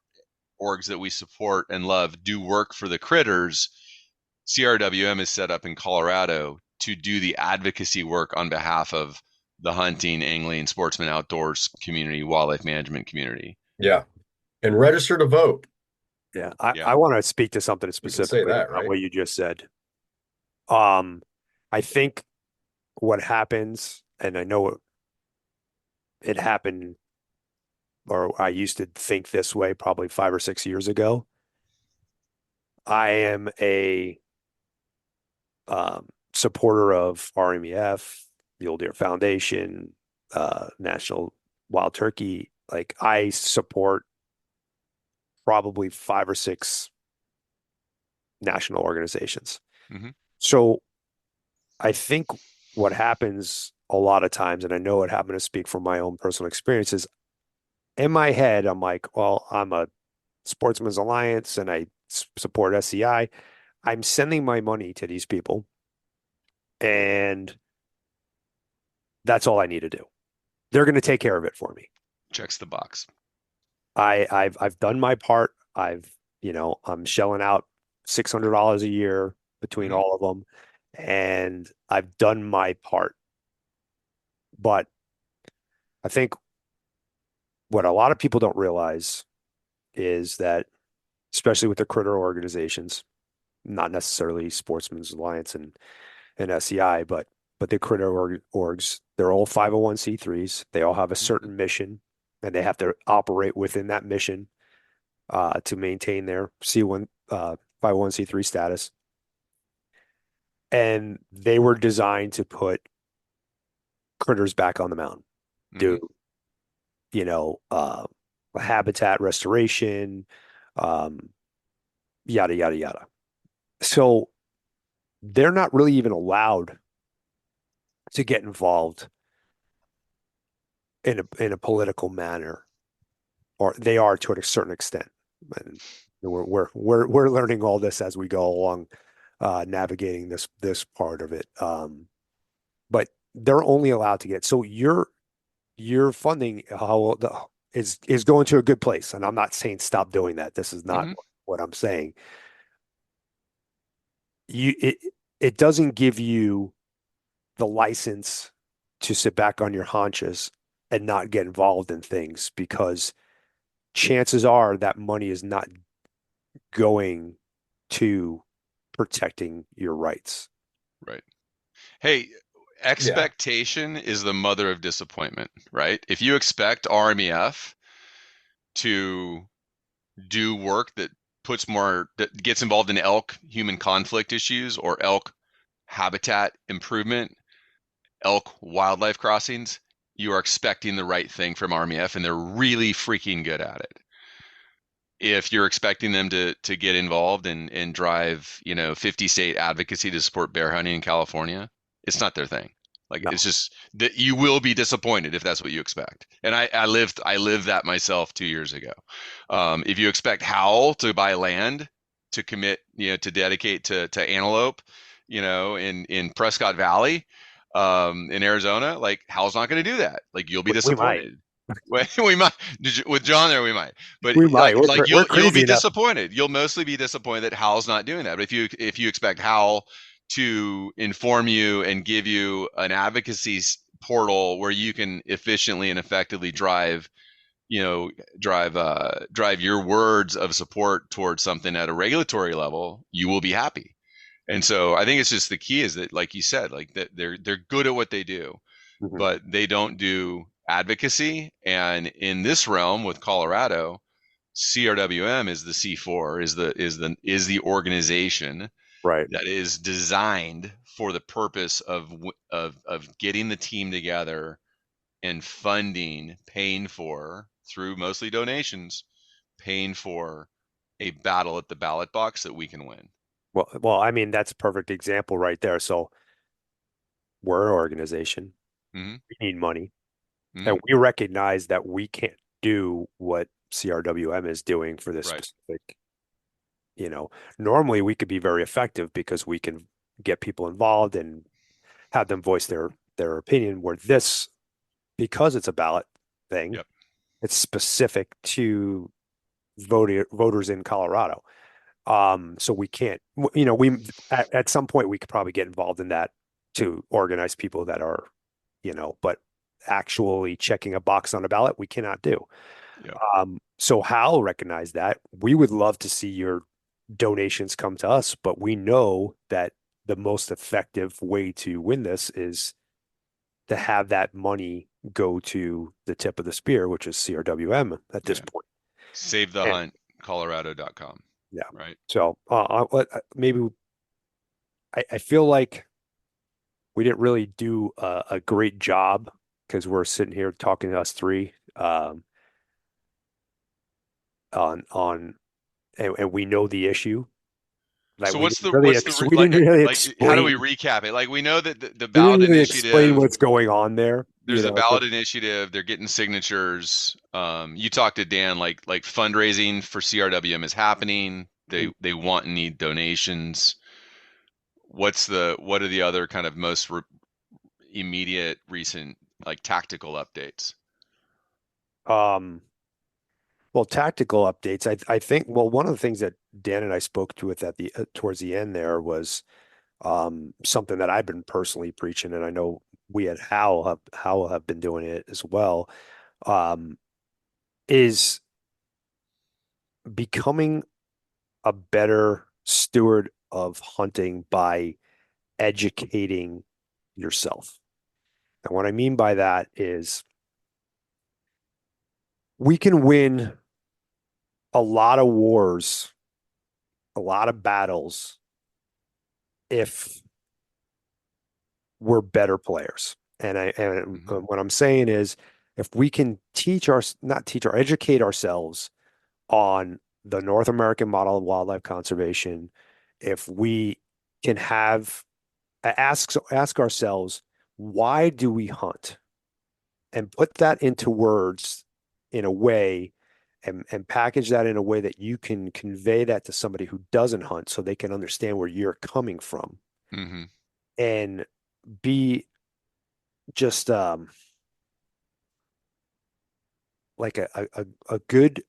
orgs that we support and love do work for the critters, CRWM is set up in Colorado to do the advocacy work on behalf of the hunting, angling, sportsman outdoors community, wildlife management community. Yeah. And register to vote. Yeah. I, Yeah. I want to speak to something We can say specifically that, about right? what you just said. I think what happens, and I know it happened, or I used to think this way probably 5 or 6 years ago. I am a supporter of RMEF, the Old Deer Foundation, National Wild Turkey. Like I support probably 5 or 6 national organizations. Mhm. So I think what happens a lot of times, and I know it happened to speak from my own personal experiences, in my head, I'm like, well, I'm a Sportsman's Alliance and I support SCI. I'm sending my money to these people, and that's all I need to do. They're going to take care of it for me. Checks the box. I've done my part. I've I'm shelling out $600 a year between Mhm. all of them, and I've done my part. But I think what a lot of people don't realize is that, especially with the critter organizations, not necessarily Sportsman's Alliance and SEI, but the critter orgs, they're all 501c3s. They all have a Mhm. certain mission, and they have to operate within that mission to maintain their C1 501c3 status. And they were designed to put critters back on the mountain, Mhm. do habitat restoration, um, yada yada yada. So they're not really even allowed to get involved in a political manner, or they are to a certain extent. And we're learning all this as we go along, navigating this part of it. But they're only allowed to get, so your funding is going to a good place. And I'm not saying stop doing that. This is not Mhm. what I'm saying. It doesn't give you the license to sit back on your haunches and not get involved in things, because chances are that money is not going to protecting your rights. Right. Hey, Yeah. expectation is the mother of disappointment, right? If you expect RMEF to do work that gets involved in elk human conflict issues or elk habitat improvement, elk wildlife crossings, you are expecting the right thing from RMEF, and they're really freaking good at it. If you're expecting them to get involved and drive 50 state advocacy to support bear hunting in California, it's not their thing. Like, No, it's just that you will be disappointed if that's what you expect. And I lived that myself 2 years ago. If you expect Howl to buy land to commit, to dedicate to antelope, in Prescott Valley, in Arizona, like, Howl's not going to do that. Like, you'll be we might. disappointed. Well, we might, with John there, we might, but We might. We're you'll crazy be enough. disappointed. You'll mostly be disappointed that Howl's not doing that. But if you expect Howl to inform you and give you an advocacy portal where you can efficiently and effectively drive your words of support towards something at a regulatory level, you will be happy. And so I think it's just the key is that, like you said, like that they're good at what they do, Mhm. but they don't do advocacy. And in this realm with Colorado, CRWM is the C4, is the organization Right. that is designed for the purpose of getting the team together and funding, paying for, through mostly donations, paying for a battle at the ballot box that we can win. Well, I mean, that's a perfect example right there. So we're an organization. Hmm. We need money, Hmm. and we recognize that we can't do what CRWM is doing for this Right. specific. Normally we could be very effective because we can get people involved and have them voice their opinion. Where this, because it's a ballot thing, Yep. it's specific to voters in Colorado. So we can't, we at some point we could probably get involved in that to organize people that are, but actually checking a box on a ballot, we cannot do. Yep. So Hal recognized that. We would love to see your donations come to us, but we know that the most effective way to win this is to have that money go to the tip of the spear, which is CRWM at this Yeah. point. Save the And hunt, Colorado.com. yeah, Right. so maybe I feel like we didn't really do a great job because we're sitting here talking to us three on and we know the issue. Like So we what's didn't the really what's the we didn't really how do we explain recap it? Like, we know that the we didn't ballot really explain initiative, what's going on there. there's a ballot initiative, they're getting signatures. You talked to Dan, like fundraising for CRWM is happening. They want and need donations. What are the other kind of most immediate recent, like, tactical updates? Um, Well, tactical updates. I think, well, one of the things that Dan and I spoke to it at the towards the end there was something that I've been personally preaching, and I know we at Howl have been doing it as well. Um, is becoming a better steward of hunting by educating yourself. And what I mean by that is we can win a lot of wars, a lot of battles if we're better players. And what I'm saying is if we can teach our not teach or educate ourselves on the North American model of wildlife conservation, if we can have ask ourselves, why do we hunt? And put that into words in a way and package that in a way that you can convey that to somebody who doesn't hunt so they can understand where you're coming from Mm-hmm. and be just like a good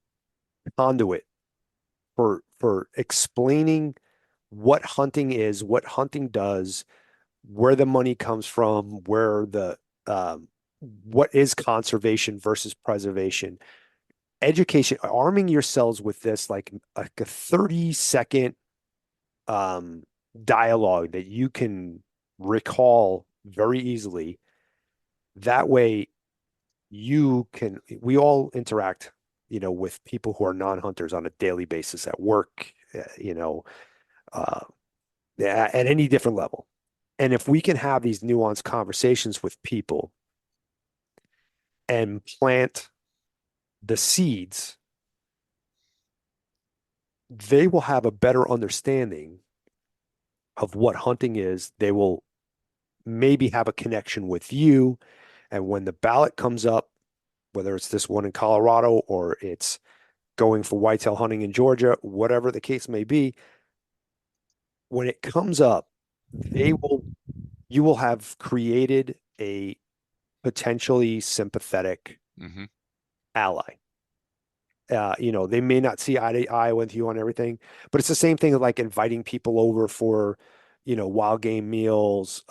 conduit for explaining what hunting is, what hunting does, where the money comes from, where the what is conservation versus preservation. Education, arming yourselves with this like a 30-second um dialogue that you can recall very easily. That way we all interact, with people who are non-hunters on a daily basis at work, uh, at any different level. And if we can have these nuanced conversations with people and plant the seeds, they will have a better understanding of what hunting is. They will maybe have a connection with you. And when the ballot comes up, whether it's this one in Colorado or it's going for whitetail hunting in Georgia, whatever the case may be, when it comes up, you will have created a potentially sympathetic Mm-hmm. ally. They may not see eye to eye with you on everything, but it's the same thing like inviting people over for, wild game meals,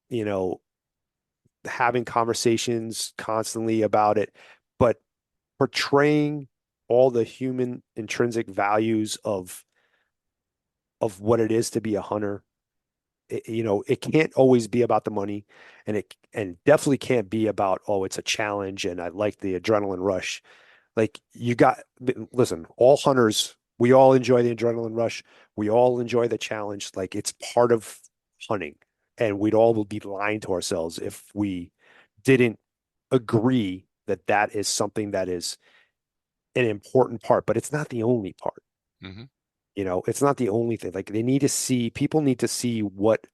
you know, having conversations constantly about it, but portraying all the human intrinsic values of what it is to be a hunter. It can't always be about the money, and definitely can't be about, oh, it's a challenge and I like the adrenaline rush. Like listen, all hunters, we all enjoy the adrenaline rush. We all enjoy the challenge. Like it's part of hunting. And we'd all will be lying to ourselves if we didn't agree that that is something that is an important part, but it's not the only part. Mm-hmm. It's not the only thing. Like people need to see what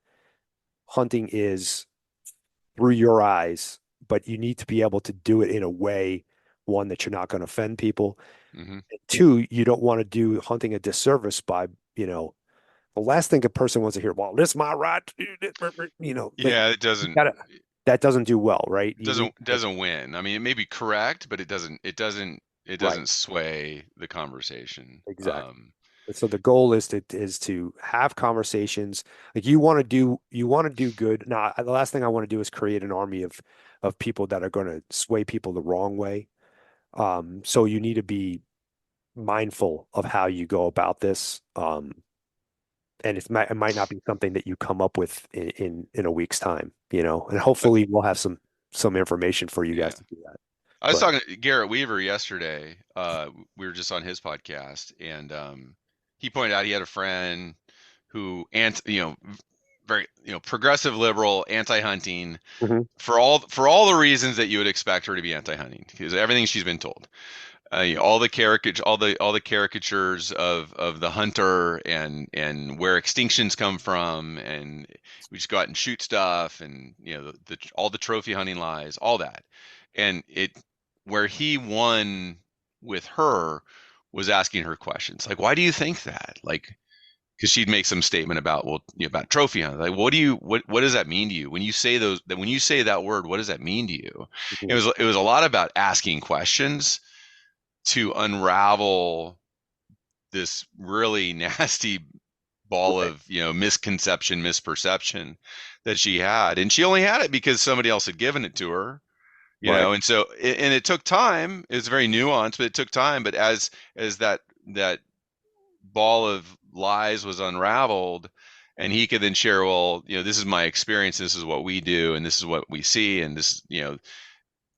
hunting is through your eyes, but you need to be able to do it in a way, one, that you're not going to offend people. Mm-hmm. And two, you don't want to do hunting a disservice by, the last thing a person wants to hear, well, this is my right. Yeah, it doesn't. That doesn't do well, right? It doesn't win. I mean, it may be correct, but it right, doesn't sway the conversation. exactly. So the goal is to have conversations. Like you want to do good. Now, the last thing I want to do is create an army of people that are going to sway people the wrong way. So you need to be mindful of how you go about this. And it might not be something that you come up with in a week's time, and hopefully we'll have some information for you Yeah. guys to do that. I was But talking to Garrett Weaver yesterday. We were just on his podcast, and he pointed out he had a friend who, very, progressive liberal, anti-hunting, Mhm. for all the reasons that you would expect her to be anti-hunting, because everything she's been told. All the caricatures of the hunter and where extinctions come from, and we just go out and shoot stuff, and all the trophy hunting lies, all that, and where he won with her was asking her questions like, why do you think that? Like, because she'd make some statement about, well, about trophy hunting. Like, what does that mean to you when you say when you say that word? What does that mean to you? Mhm. It was a lot about asking questions to unravel this really nasty ball Right. of, misconception, misperception that she had. And she only had it because somebody else had given it to her, Right. and so, and it took time. It was very nuanced, but it took time. But as that ball of lies was unraveled, and he could then share, well, this is my experience, this is what we do, and this is what we see, and this,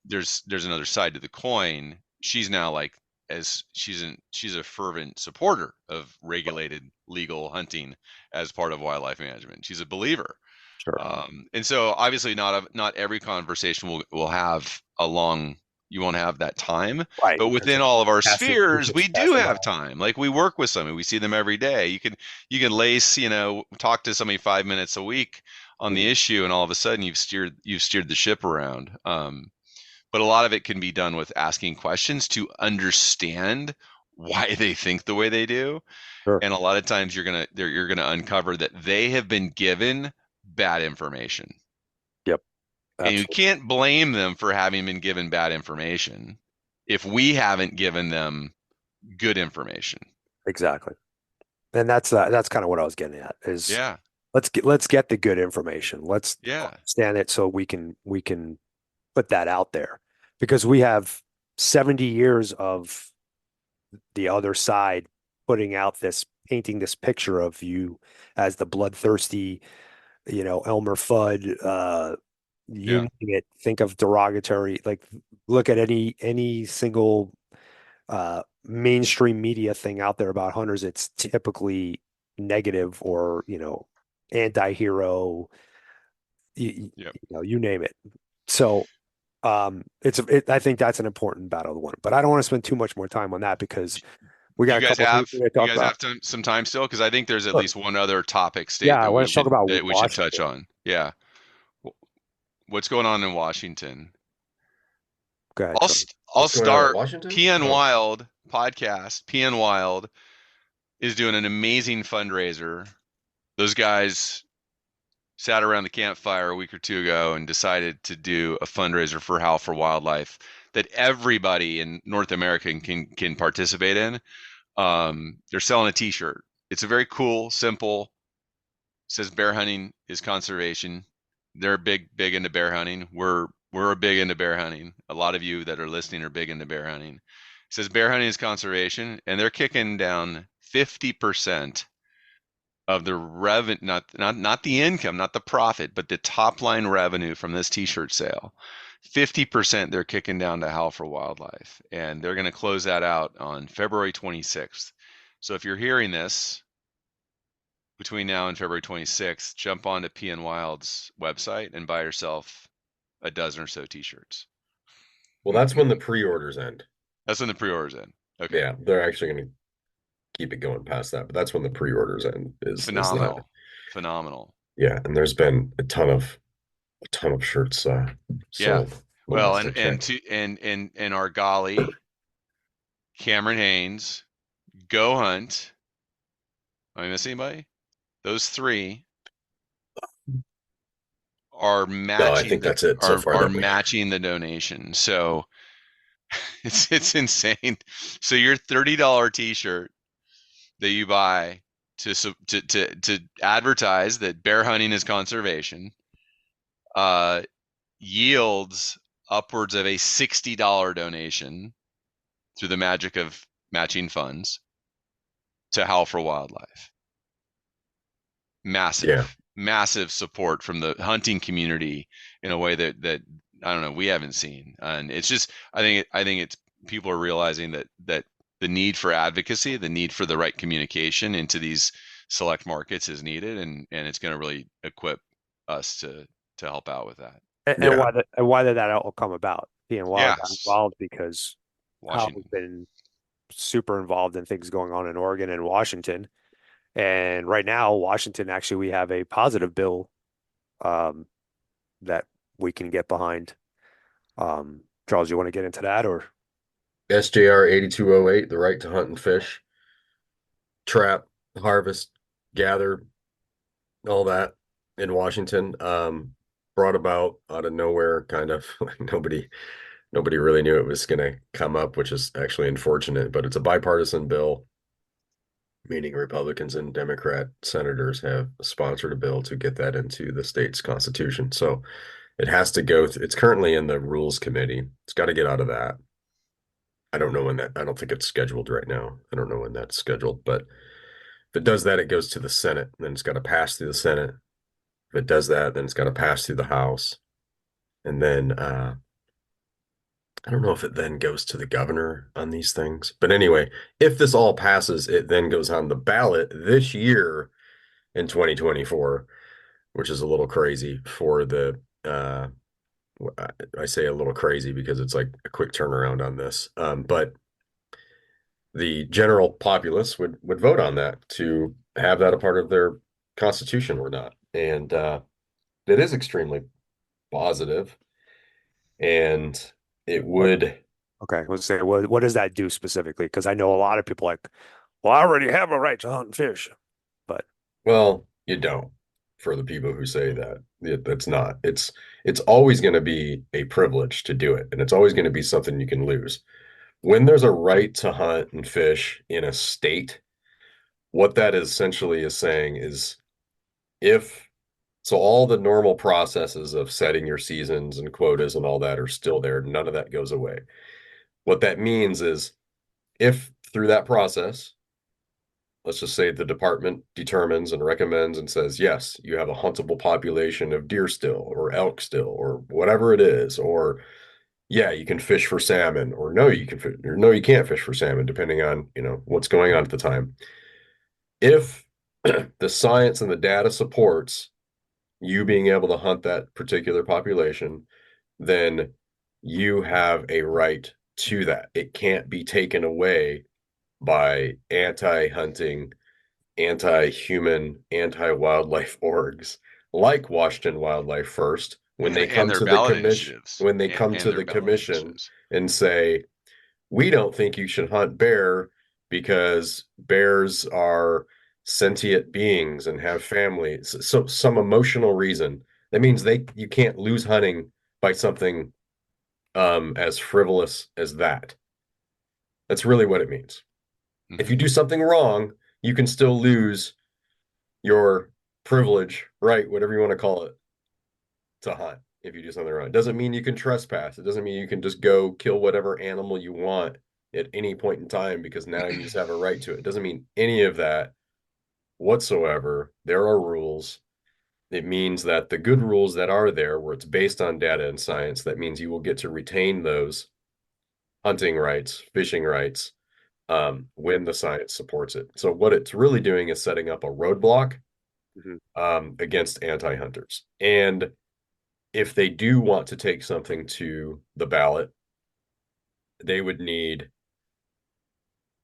there's another side to the coin. She's now like, as she's a fervent supporter of regulated legal hunting as part of wildlife management. She's a believer. Sure. And so obviously not every conversation will have you won't have that time, Right. but within all of our Passing- spheres, we do passing have on. time. Like, we work with somebody, we see them every day. You can lace, talk to somebody 5 minutes a week on the issue, and all of a sudden you've steered the ship around. But a lot of it can be done with asking questions to understand why they think the way they do. Sure. And a lot of times you're gonna uncover that they have been given bad information. Yep. And you Absolutely. can't blame them for having been given bad information if we haven't given them good information. Exactly. And that's kind of what I was getting at is Yeah. let's get the good information. Let's Yeah. understand it so we can put that out there, because we have 70 years of the other side painting this picture of you as the bloodthirsty, Elmer Fudd, you Yeah. name it. Think of derogatory, like look at any single mainstream media thing out there about hunters. It's typically negative or, anti-hero, Yep. you name it. So I think that's an important battle to win, but I don't want to spend too much more time on that because we got You a guys couple of have things to talk about. some time still, because I think there's at Sure. least one other topic state Yeah, let's talk about that we should touch Washington. on. Yeah. What's going on in Washington? Go ahead, I'll Charlie. I'll What's going on in start. Washington? PN Oh. Wild podcast. PN Wild is doing an amazing fundraiser. Those guys sat around the campfire a week or two ago and decided to do a fundraiser for Howl for Wildlife that everybody in North America can participate in. They're selling a T-shirt. It's a very cool, simple. Says bear hunting is conservation. They're big into bear hunting. We're big into bear hunting. A lot of you that are listening are big into bear hunting. It says bear hunting is conservation, and they're kicking down 50% of the revenue, not the income, not the profit, but the top line revenue from this T-shirt sale. 50% they're kicking down to Howl for Wildlife, and they're going to close that out on February 26th. So if you're hearing this between now and February 26th, jump onto PN Wild's website and buy yourself a dozen or so T-shirts. Well, that's when the pre-orders end. That's when the pre-orders end. Okay. Yeah, they're actually going to keep it going past that, but that's when the pre-orders end. Is Phenomenal. Yeah, and there's been a ton of shirts sold. Yeah. Well, last I checked. and our golly, Cameron Haynes, Go Hunt. Am I missing anybody? Those three are matching. No, I think that's it so far. Are matching the donation. So it's insane. So your $30 T-shirt that you buy to advertise that bear hunting is conservation yields upwards of a $60 donation through the magic of matching funds to Howl for Wildlife. Massive support from the hunting community in a way that I don't know, we haven't seen. And it's just, I think it's, people are realizing that the need for advocacy, the need for the right communication into these select markets is needed, and it's going to really equip us to help out with that. And why did that all come about? Being got involved because Howl has been super involved in things going on in Oregon and Washington. And right now, Washington, actually, we have a positive bill that we can get behind. Charles, you want to get into that, or? SJR 8208, the right to hunt and fish, trap, harvest, gather, all that in Washington, brought about out of nowhere, kind of. Nobody Nobody really knew it was going to come up, which is actually unfortunate, but it's a bipartisan bill, meaning Republicans and Democrat senators have sponsored a bill to get that into the state's constitution. So it has to go, it's currently in the Rules Committee. It's got to get out of that. I don't know when that, I don't think it's scheduled right now. I don't know when that's scheduled, but if it does that, it goes to the Senate, then it's got to pass through the Senate. If it does that, then it's got to pass through the House. And then I don't know if it then goes to the governor on these things. But anyway, if this all passes, it then goes on the ballot this year in 2024, which is a little crazy for the I say a little crazy because it's like a quick turnaround on this. But the general populace would vote on that to have that a part of their constitution or not. And it is extremely positive, and it would. Okay, let's say what does that do specifically? Because I know a lot of people like, well, I already have a right to hunt and fish, but Well, you don't, for the people who say that. That's not. It's always going to be a privilege to do it, and it's always going to be something you can lose. When there's a right to hunt and fish in a state, what that essentially is saying is if so all the normal processes of setting your seasons and quotas and all that are still there, none of that goes away. What that means is if through that process, let's just say the department determines and recommends and says, yes, you have a huntable population of deer still or elk still or whatever it is, or yeah, you can fish for salmon, or no, you can or no, you can't fish for salmon, depending on, what's going on at the time. If the science and the data supports you being able to hunt that particular population, then you have a right to that. It can't be taken away by anti-hunting, anti-human, anti-wildlife orgs like Washington Wildlife First when they and come their to the ballot commission initiatives when they come and to their the ballot commission initiatives. and say, we don't think you should hunt bear because bears are sentient beings and have families. So some emotional reason. That means you can't lose hunting by something as frivolous as that. That's really what it means. If you do something wrong, you can still lose your privilege, right, whatever you want to call it, to hunt if you do something wrong. It doesn't mean you can trespass. It doesn't mean you can just go kill whatever animal you want at any point in time because now you just have a right to it. It doesn't mean any of that whatsoever. There are rules. It means that the good rules that are there, where it's based on data and science, that means you will get to retain those hunting rights, fishing rights, when the science supports it. So what it's really doing is setting up a roadblock against anti-hunters. And if they do want to take something to the ballot, they would need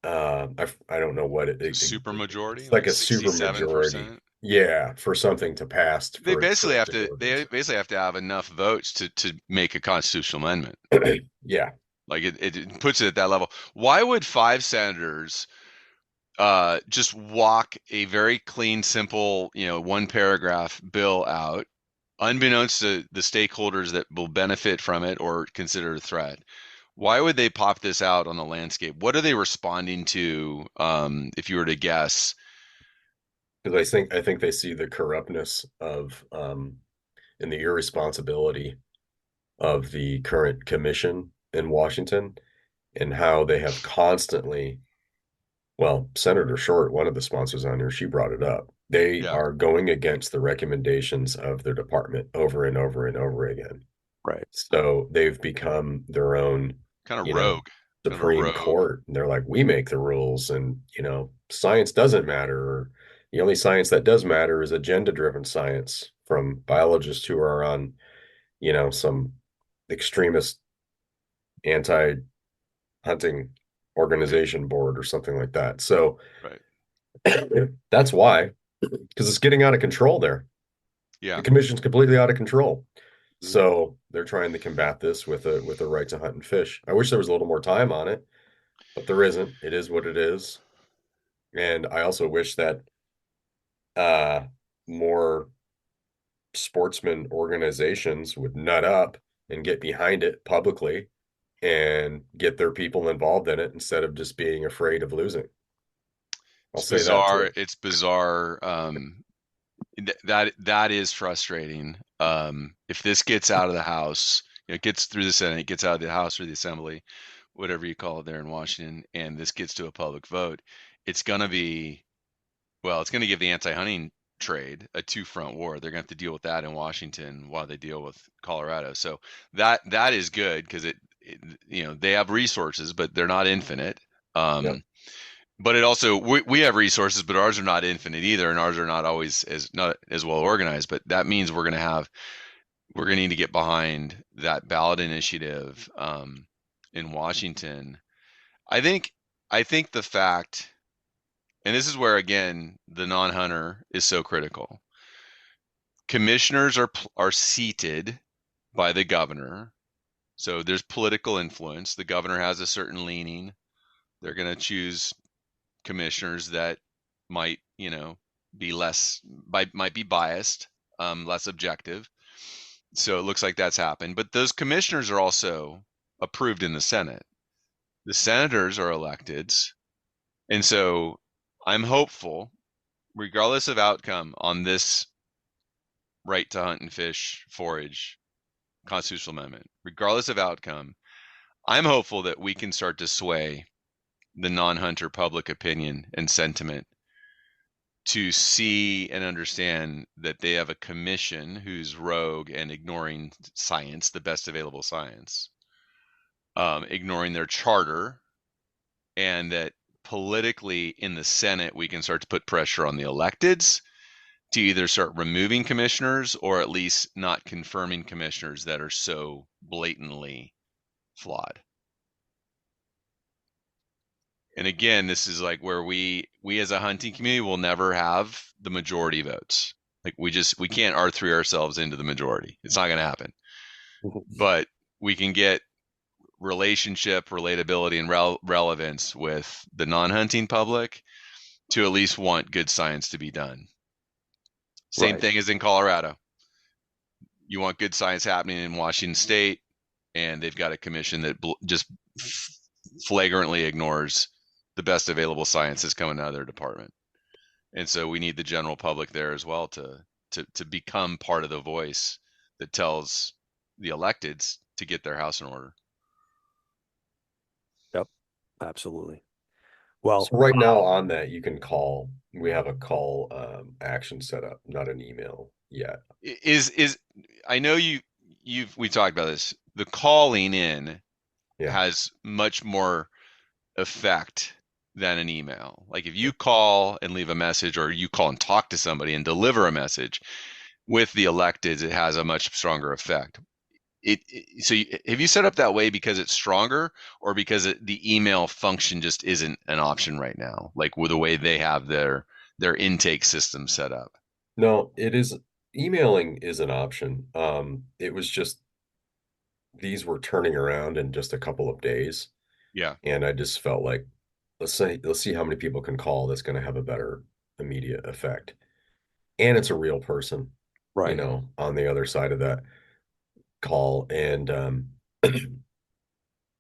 I don't know what a super majority, it's like a super 67%. majority. Yeah, for something to pass. They basically have to have enough votes to make a constitutional amendment. Yeah. Like it puts it at that level. Why would 5 senators just walk a very clean, simple, 1-paragraph bill out, unbeknownst to the stakeholders that will benefit from it or consider a threat? Why would they pop this out on the landscape? What are they responding to, if you were to guess? Because I think they see the corruptness of and the irresponsibility of the current commission in Washington and how they have constantly, well, Senator Short, one of the sponsors on here, she brought it up. They Yeah. are going against the recommendations of their department over and over and over again. right. So they've become their own Kind of you know, rogue. Supreme Court. And they're like, we make the rules, and science doesn't matter. Or the only science that does matter is agenda-driven science from biologists who are on, some extremist anti-hunting organization board or something like that. So Right. that's why, because it's getting out of control there. Yeah. The commission's completely out of control. So they're trying to combat this with a right to hunt and fish. I wish there was a little more time on it, but there isn't. It is what it is. And I also wish that more sportsman organizations would nut up and get behind it publicly and get their people involved in it instead of just being afraid of losing. I'll It's say that bizarre. too. It's bizarre. That is frustrating. If this gets out of the House, it gets through the Senate, it gets out of the House or the Assembly, whatever you call it there in Washington, and this gets to a public vote, it's going to be, well, it's going to give the anti-hunting trade a two-front war. They're going to have to deal with that in Washington while they deal with Colorado. So that is good because they have resources, but they're not infinite. Yep. But it also we have resources, but ours are not infinite either, and ours are not always not as well organized. But that means we're going to need to get behind that ballot initiative in Washington. I think the fact, and this is where again the non-hunter is so critical. Commissioners are seated by the governor, so there's political influence. The governor has a certain leaning. They're going to choose commissioners that might be might be biased, less objective. So it looks like that's happened, but those commissioners are also approved in the Senate. The senators are electeds, and so I'm hopeful, regardless of outcome on this right to hunt and fish forage constitutional amendment, regardless of outcome, I'm hopeful that we can start to sway the non-hunter public opinion and sentiment to see and understand that they have a commission who's rogue and ignoring science, the best available science, ignoring their charter, and that politically in the Senate we can start to put pressure on the electeds to either start removing commissioners or at least not confirming commissioners that are so blatantly flawed. And again, this is like where we as a hunting community will never have the majority votes. Like we can't R3 ourselves into the majority. It's not going to happen. But we can get relationship, relatability, and relevance with the non-hunting public to at least want good science to be done. Same Right. thing as in Colorado. You want good science happening in Washington State, and they've got a commission that just flagrantly ignores the best available science that's coming out of their department. And so we need the general public there as well to become part of the voice that tells the electeds to get their house in order. Yep. Absolutely. Well, So right now on that, you can call. We have a call action set up, not an email yet. Is I know we talked about this. The calling in Yeah. has much more effect than an email. Like if you call and leave a message, or you call and talk to somebody and deliver a message with the electeds, it has a much stronger effect. Have you set up that way because it's stronger, or because the email function just isn't an option right now, like with the way they have their intake system set up? No, it is. Emailing is an option. It was just these were turning around in just a couple of days. Yeah. And I just felt like let's see how many people can call that's going to have a better immediate effect. And it's a real person, right. on the other side of that call. And Well,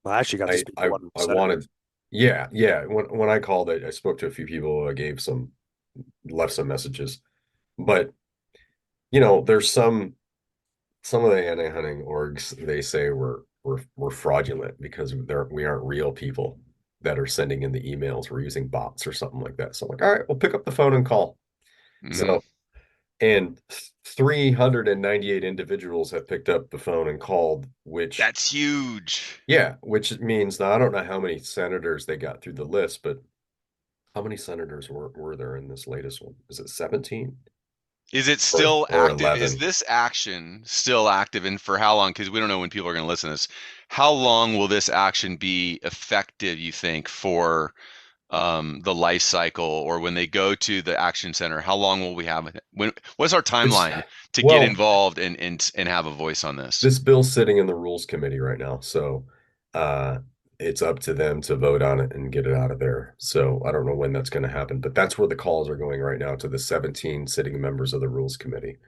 I actually got to speak to one I senator. wanted, yeah. When I called, I spoke to a few people. I left some messages, but there's some of the anti-hunting orgs, they say we're fraudulent because we aren't real people that are sending in the emails. We're using bots or something like that. So I'm like, all right, we'll pick up the phone and call. Mhm. So, and 398 individuals have picked up the phone and called, which That's huge. which means now I don't know how many senators they got through the list, but how many senators were there in this latest one? Is it 17? Is it still or active? 11? Is this action still active? And for how long? Because we don't know when people are going to listen to this. How long will this action be effective, you think, for the life cycle, or when they go to the action center? How long will we have it? What's our timeline to get involved and have a voice on this? This bill's sitting in the rules committee right now, so it's up to them to vote on it and get it out of there. So I don't know when that's going to happen, but that's where the calls are going right now, to the 17 sitting members of the rules committee.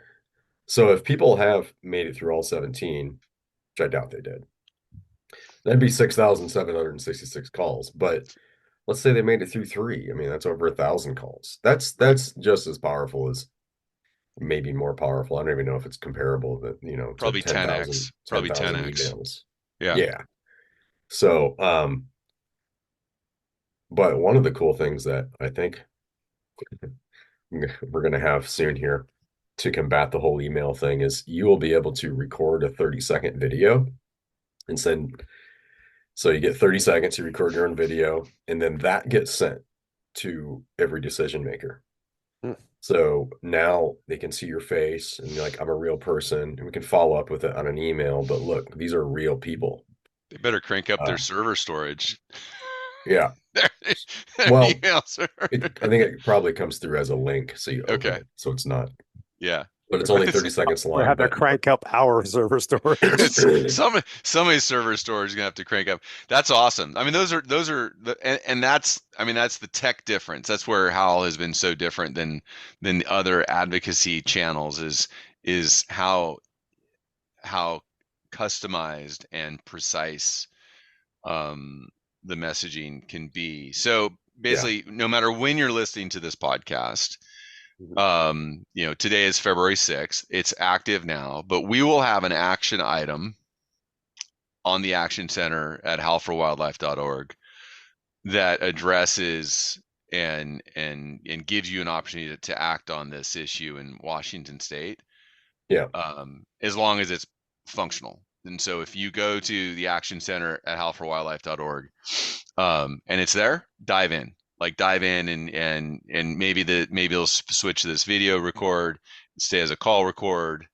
So if people have made it through all 17, which I doubt they did, That'd be 6,766 calls. But let's say they made it through 3. I mean, that's over 1,000 calls. That's just as powerful as, maybe more powerful. I don't even know if it's comparable to Probably 10,000 10x, probably 10x. emails. Yeah. Yeah. So, but one of the cool things that I think we're going to have soon here to combat the whole email thing is you will be able to record a 30-second video and send. So you get 30 seconds, you record your own video, and then that gets sent to every decision maker. Hmm. So now they can see your face and you're like, I'm a real person, and we can follow up with it on an email. But look, these are real people. They better crank up their server storage. Yeah. Their Well, email server. I think it probably comes through as a link, so you open Okay. it, so it's not. Yeah. But it's only 30 seconds Or long. have to But crank up our server storage. Somebody's server storage is gonna have to crank up. That's awesome. I mean, those are and that's, I mean, that's the tech difference. That's where Howl has been so different than the other advocacy channels is how customized and precise the messaging can be. So basically, no matter when you're listening to this podcast, today is February 6th. It's active now, but we will have an action item on the Action Center at howlforwildlife.org that addresses and gives you an opportunity to act on this issue in Washington State. Yeah. As long as it's functional. And so if you go to the Action Center at howlforwildlife.org, and it's there, dive in. And maybe it'll switch to this video record, stay as a call record,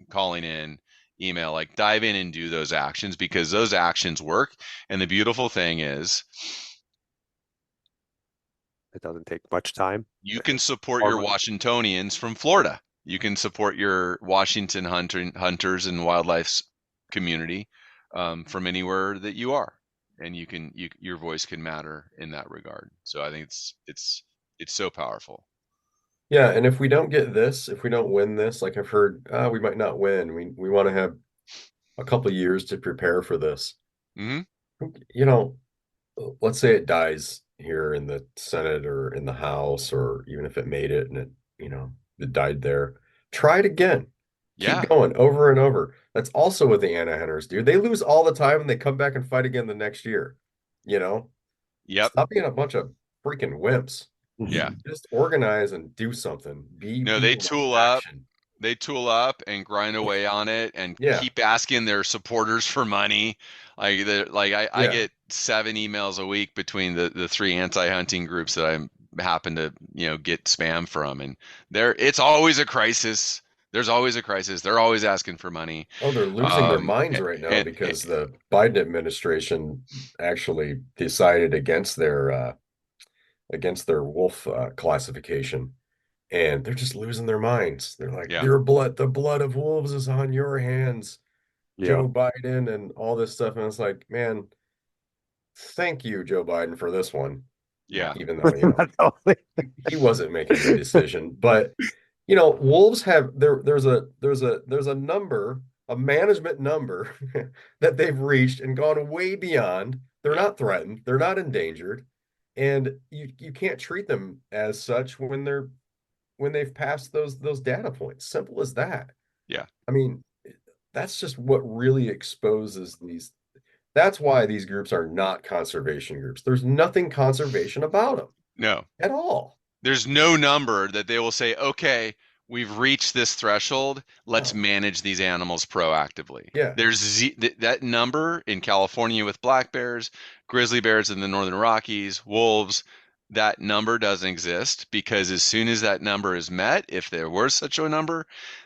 calling in, email, like dive in and do those actions, because those actions work. And the beautiful thing is, it doesn't take much time. You can support your Washingtonians from Florida. You can support your Washington hunters and wildlife community from anywhere that you are, and your voice can matter in that regard. So I think it's so powerful. Yeah, and if we don't win this, like I've heard, we might not win. We want to have a couple of years to prepare for this. Mm-hmm. Let's say it dies here in the Senate or in the House, or even if it made it and it died there. Try it again. Yeah. Keep going over and over. That's also what the anti-hunters do. They lose all the time and they come back and fight again the next year. Yep. Stop being a bunch of freaking wimps. Yeah. Just organize and do something. They tool up. They tool up and grind away on it and keep asking their supporters for money. I get 7 emails a week between the 3 anti-hunting groups that I happen to get spam from, and it's always a crisis. There's always a crisis. They're always asking for money. Oh, they're losing their minds right now because the Biden administration actually decided against their wolf classification, and they're just losing their minds. They're like, the blood of wolves is on your hands, Joe Biden, and all this stuff. And it's like, man, thank you, Joe Biden, for this one. Yeah. Even though he wasn't making the decision, but wolves have there's a number, a management number that they've reached and gone way beyond. They're not threatened, they're not endangered, and you can't treat them as such when they've passed those data points. Simple as that. Yeah. I mean, that's just what really exposes these. That's why these groups are not conservation groups. There's nothing conservation about them. No. At all. There's no number that they will say, okay, we've reached this threshold. Let's manage these animals proactively. Yeah. There's that number in California with black bears, grizzly bears in the Northern Rockies, wolves. That number doesn't exist, because as soon as that number is met, if there were such a number,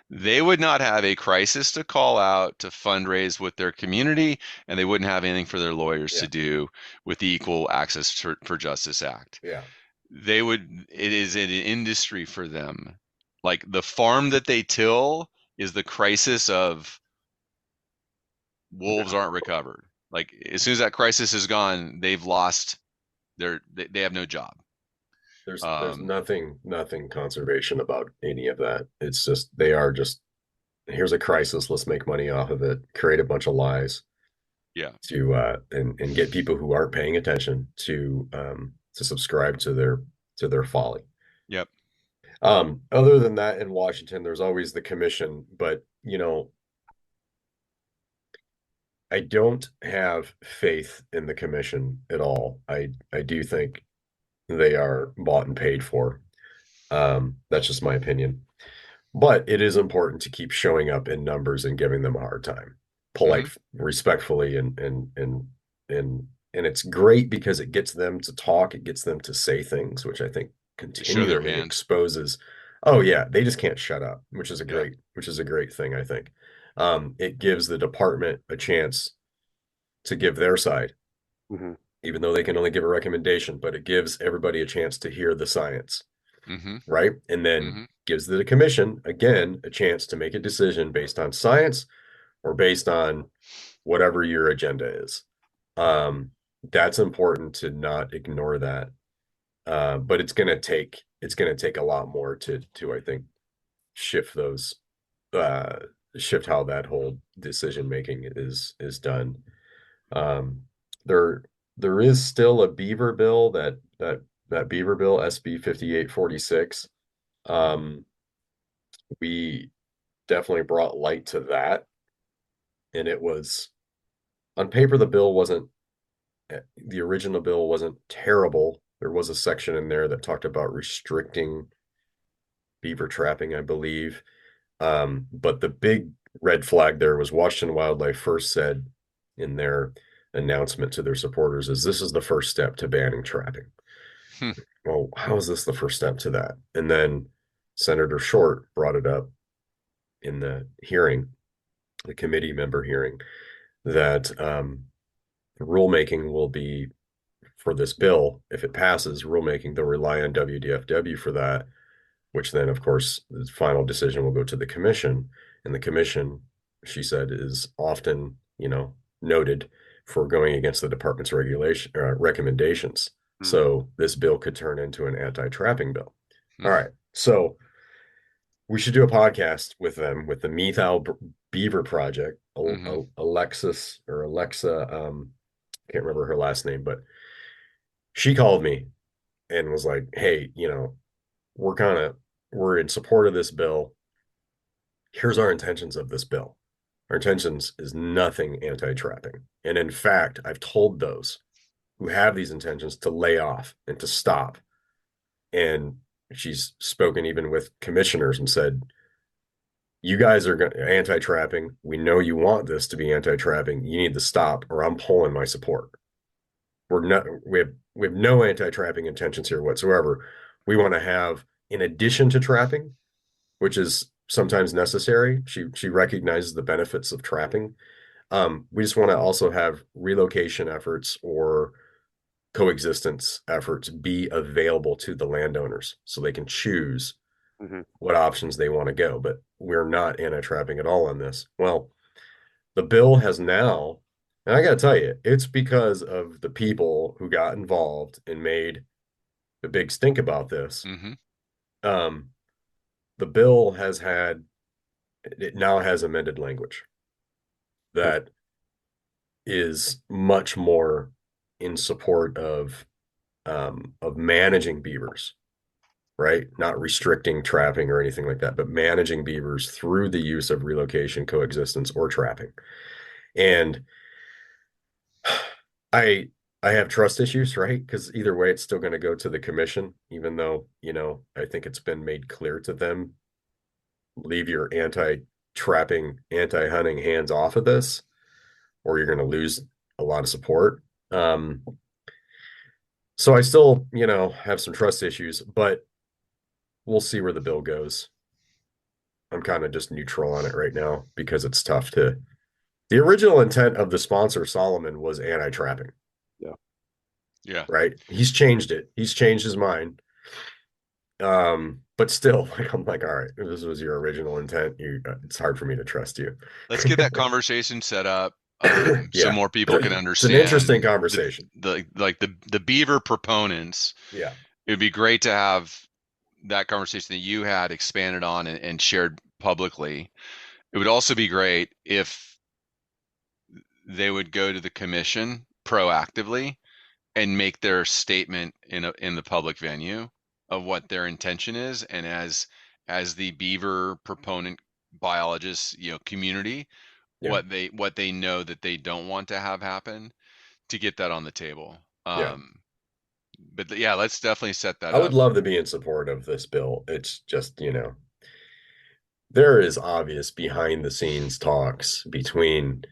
they would not have a crisis to call out to fundraise with their community, and they wouldn't have anything for their lawyers to do with the Equal Access for Justice Act. Yeah. It is an industry for them. Like the farm that they till is the crisis of wolves aren't recovered. Like as soon as that crisis is gone, they've lost they have no job. There's nothing conservation about any of that. It's just, they are just, here's a crisis, let's make money off of it, create a bunch of lies. Yeah. And get people who aren't paying attention to subscribe to their folly. Yep. Other than that, in Washington, there's always the commission, but I don't have faith in the commission at all. I do think they are bought and paid for. That's just my opinion. But it is important to keep showing up in numbers and giving them a hard time, polite, respectfully, and it's great because it gets them to talk, it gets them to say things, which I think Show their continually hand. exposes. Oh yeah, they just can't shut up, which is a Yeah. great thing, I think. It gives the department a chance to give their side, Mhm. even though they can only give a recommendation, but it gives everybody a chance to hear the science. Mm-hmm. Right? And then gives the commission, again, a chance to make a decision based on science or based on whatever your agenda is. That's important to not ignore that. But it's gonna take a lot more to I think shift those shift how that whole decision making is done. There is still a beaver bill that beaver bill SB 5846. We definitely brought light to that, and it was on paper the original bill wasn't terrible. There was a section in there that talked about restricting beaver trapping, I believe. But the big red flag there was Washington Wildlife first said in their announcement to their supporters is this is the first step to banning trapping. Well, how is this the first step to that? And then Senator Short brought it up in the hearing, the committee member hearing, that the rulemaking will be for this bill. If it passes, rulemaking, they'll rely on WDFW for that, which then, of course, the final decision will go to the commission. And the commission, she said, is often, noted for going against the department's recommendations. So this bill could turn into an anti-trapping bill. All right. So we should do a podcast with them, with the Methow Beaver Project. Alexa, can't remember her last name, but she called me and was like, hey, we're in support of this bill. Here's our intentions of this bill. Our intentions is nothing anti-trapping. And in fact, I've told those who have these intentions to lay off and to stop. And she's spoken even with commissioners and said, you guys are anti-trapping. We know you want this to be anti-trapping. You need to stop or I'm pulling my support. We have no anti-trapping intentions here whatsoever. We want to have, in addition to trapping, which is sometimes necessary, she recognizes the benefits of trapping. We just want to also have relocation efforts or coexistence efforts be available to the landowners so they can choose what options they want to go. But we're not anti-trapping at all on this. Well, the bill has now, and I got to tell you, it's because of the people who got involved and made the big stink about this. The bill it now has amended language that is much more in support of managing beavers, right? Not restricting trapping or anything like that, but managing beavers through the use of relocation, coexistence, or trapping. And I have trust issues, right? Because either way, it's still going to go to the commission, even though, I think it's been made clear to them, leave your anti-trapping, anti-hunting hands off of this, or you're going to lose a lot of support. So I still, have some trust issues, but we'll see where the bill goes. I'm kind of just neutral on it right now because it's tough the original intent of the sponsor, Solomon, was anti-trapping. Yeah. Right. He's changed it. He's changed his mind. But still, I'm like, all right, if this was your original intent, it's hard for me to trust you. Let's get that conversation set up. So more people can understand. It's an interesting conversation. The beaver proponents. Yeah. It would be great to have that conversation that you had expanded on and shared publicly. It would also be great if they would go to the commission proactively and make their statement in the public venue of what their intention is, and as the beaver proponent biologists, community, Yeah. what they know that they don't want to have happen, to get that on the table. Yeah. But yeah, let's definitely set that I up. would love to be in support of this bill. It's just, there is obvious behind the scenes talks between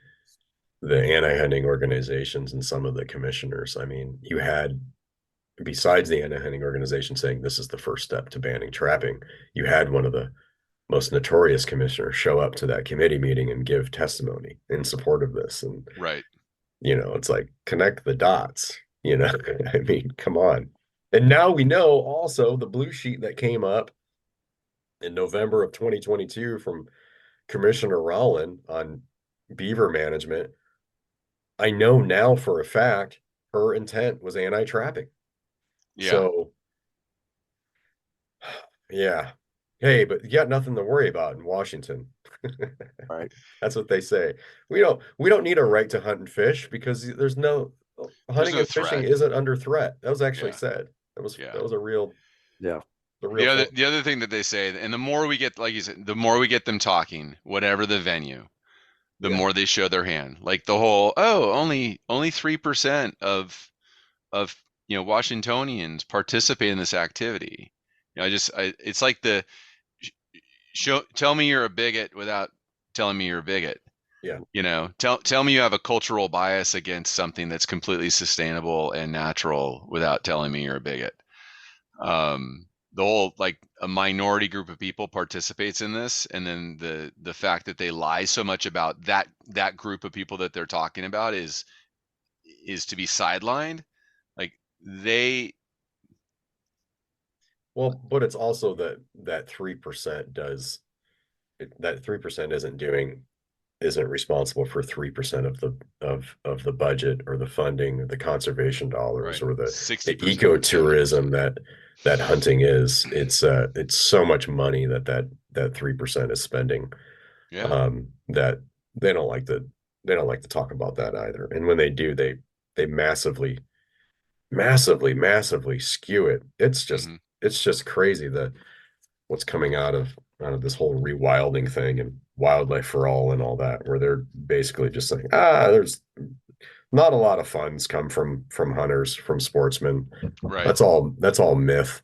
the anti-hunting organizations and some of the commissioners. I mean, you had, besides the anti-hunting organization saying this is the first step to banning trapping, you had one of the most notorious commissioners show up to that committee meeting and give testimony in support of this. And, Right. it's like, connect the dots, I mean, come on. And now we know also the blue sheet that came up in November of 2022 from Commissioner Rowland on beaver management. I know now for a fact her intent was anti-trapping. Yeah. So, yeah. Hey, but you got nothing to worry about in Washington. Right. That's what they say. We don't need a right to hunt and fish because there's no hunting no and fishing threat. isn't under threat. That was actually Yeah. said. That was Yeah. that was a real Yeah. The other thing that they say, and the more we get, like you said, the more we get them talking, whatever the venue, the Yeah. more they show their hand. Like the whole, only 3% of Washingtonians participate in this activity. It's like the tell me you're a bigot without telling me you're a bigot. Yeah. Tell me you have a cultural bias against something that's completely sustainable and natural without telling me you're a bigot. The whole, like, a minority group of people participates in this, and then the fact that they lie so much about that group of people that they're talking about is to be sidelined. Like Well, but it's also that 3% that 3% isn't responsible for 3% of the budget or the funding or the conservation dollars, right, or the 60%, ecotourism that hunting is. It's so much money that 3% is spending. Yeah. That they don't like to talk about that either. And when they do, they massively skew it. It's just crazy what's coming out of this whole rewilding thing and wildlife for all and all that, where they're basically just saying, there's not a lot of funds come from hunters, from sportsmen. Right. That's all myth.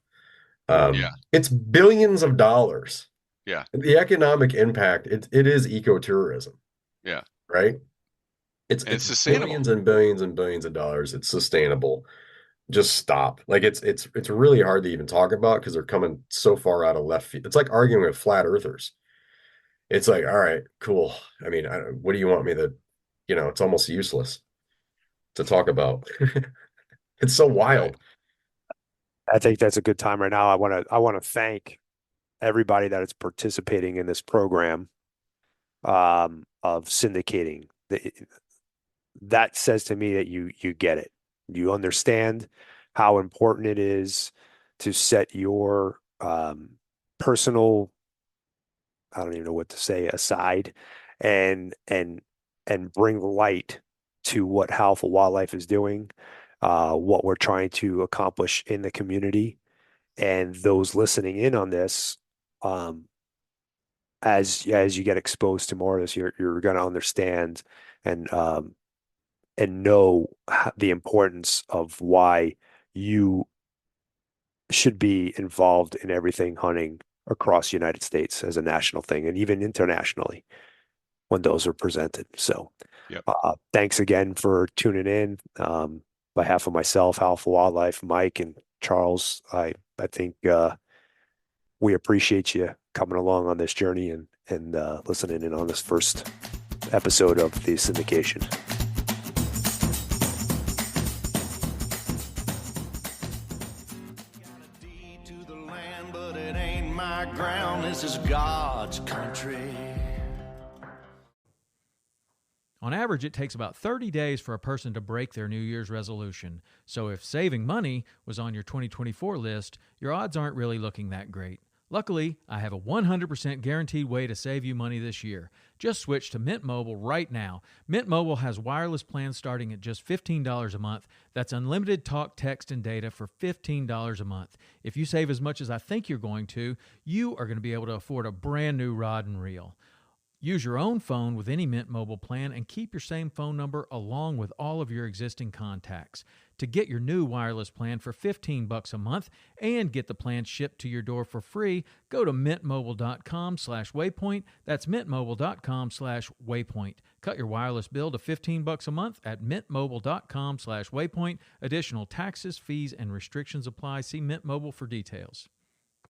Yeah. It's billions of dollars. Yeah. The economic impact, it is ecotourism. Yeah. Right. It's sustainable. billions and billions and billions of dollars. It's sustainable. Just stop. Like it's really hard to even talk about because they're coming so far out of left field. It's like arguing with flat earthers. It's like, all right, cool. I mean, what do you want me to, it's almost useless to talk about. It's so wild. I think that's a good time right now. I want to thank everybody that is participating in this program of syndicating. That says to me that you get it. You understand how important it is to set your personal, I don't even know what to say, aside and bring light to what Howl for Wildlife is doing, what we're trying to accomplish in the community. And those listening in on this, as you get exposed to more of this, you're going to understand and know the importance of why you should be involved in everything hunting across the United States as a national thing, and even internationally when those are presented. So, Yep. Thanks again for tuning in. Behalf of myself, Howl for Wildlife, Mike, and Charles, I think we appreciate you coming along on this journey and listening in on this first episode of the syndication. This is God's country. On average, it takes about 30 days for a person to break their New Year's resolution. So if saving money was on your 2024 list, your odds aren't really looking that great. Luckily, I have a 100% guaranteed way to save you money this year. Just switch to Mint Mobile right now. Mint Mobile has wireless plans starting at just $15 a month. That's unlimited talk, text, and data for $15 a month. If you save as much as I think you're going to, you are going to be able to afford a brand new rod and reel. Use your own phone with any Mint Mobile plan and keep your same phone number along with all of your existing contacts. To get your new wireless plan for $15 a month and get the plan shipped to your door for free, go to mintmobile.com/waypoint. That's mintmobile.com/waypoint. Cut your wireless bill to $15 a month at mintmobile.com/waypoint. Additional taxes, fees, and restrictions apply. See Mint Mobile for details.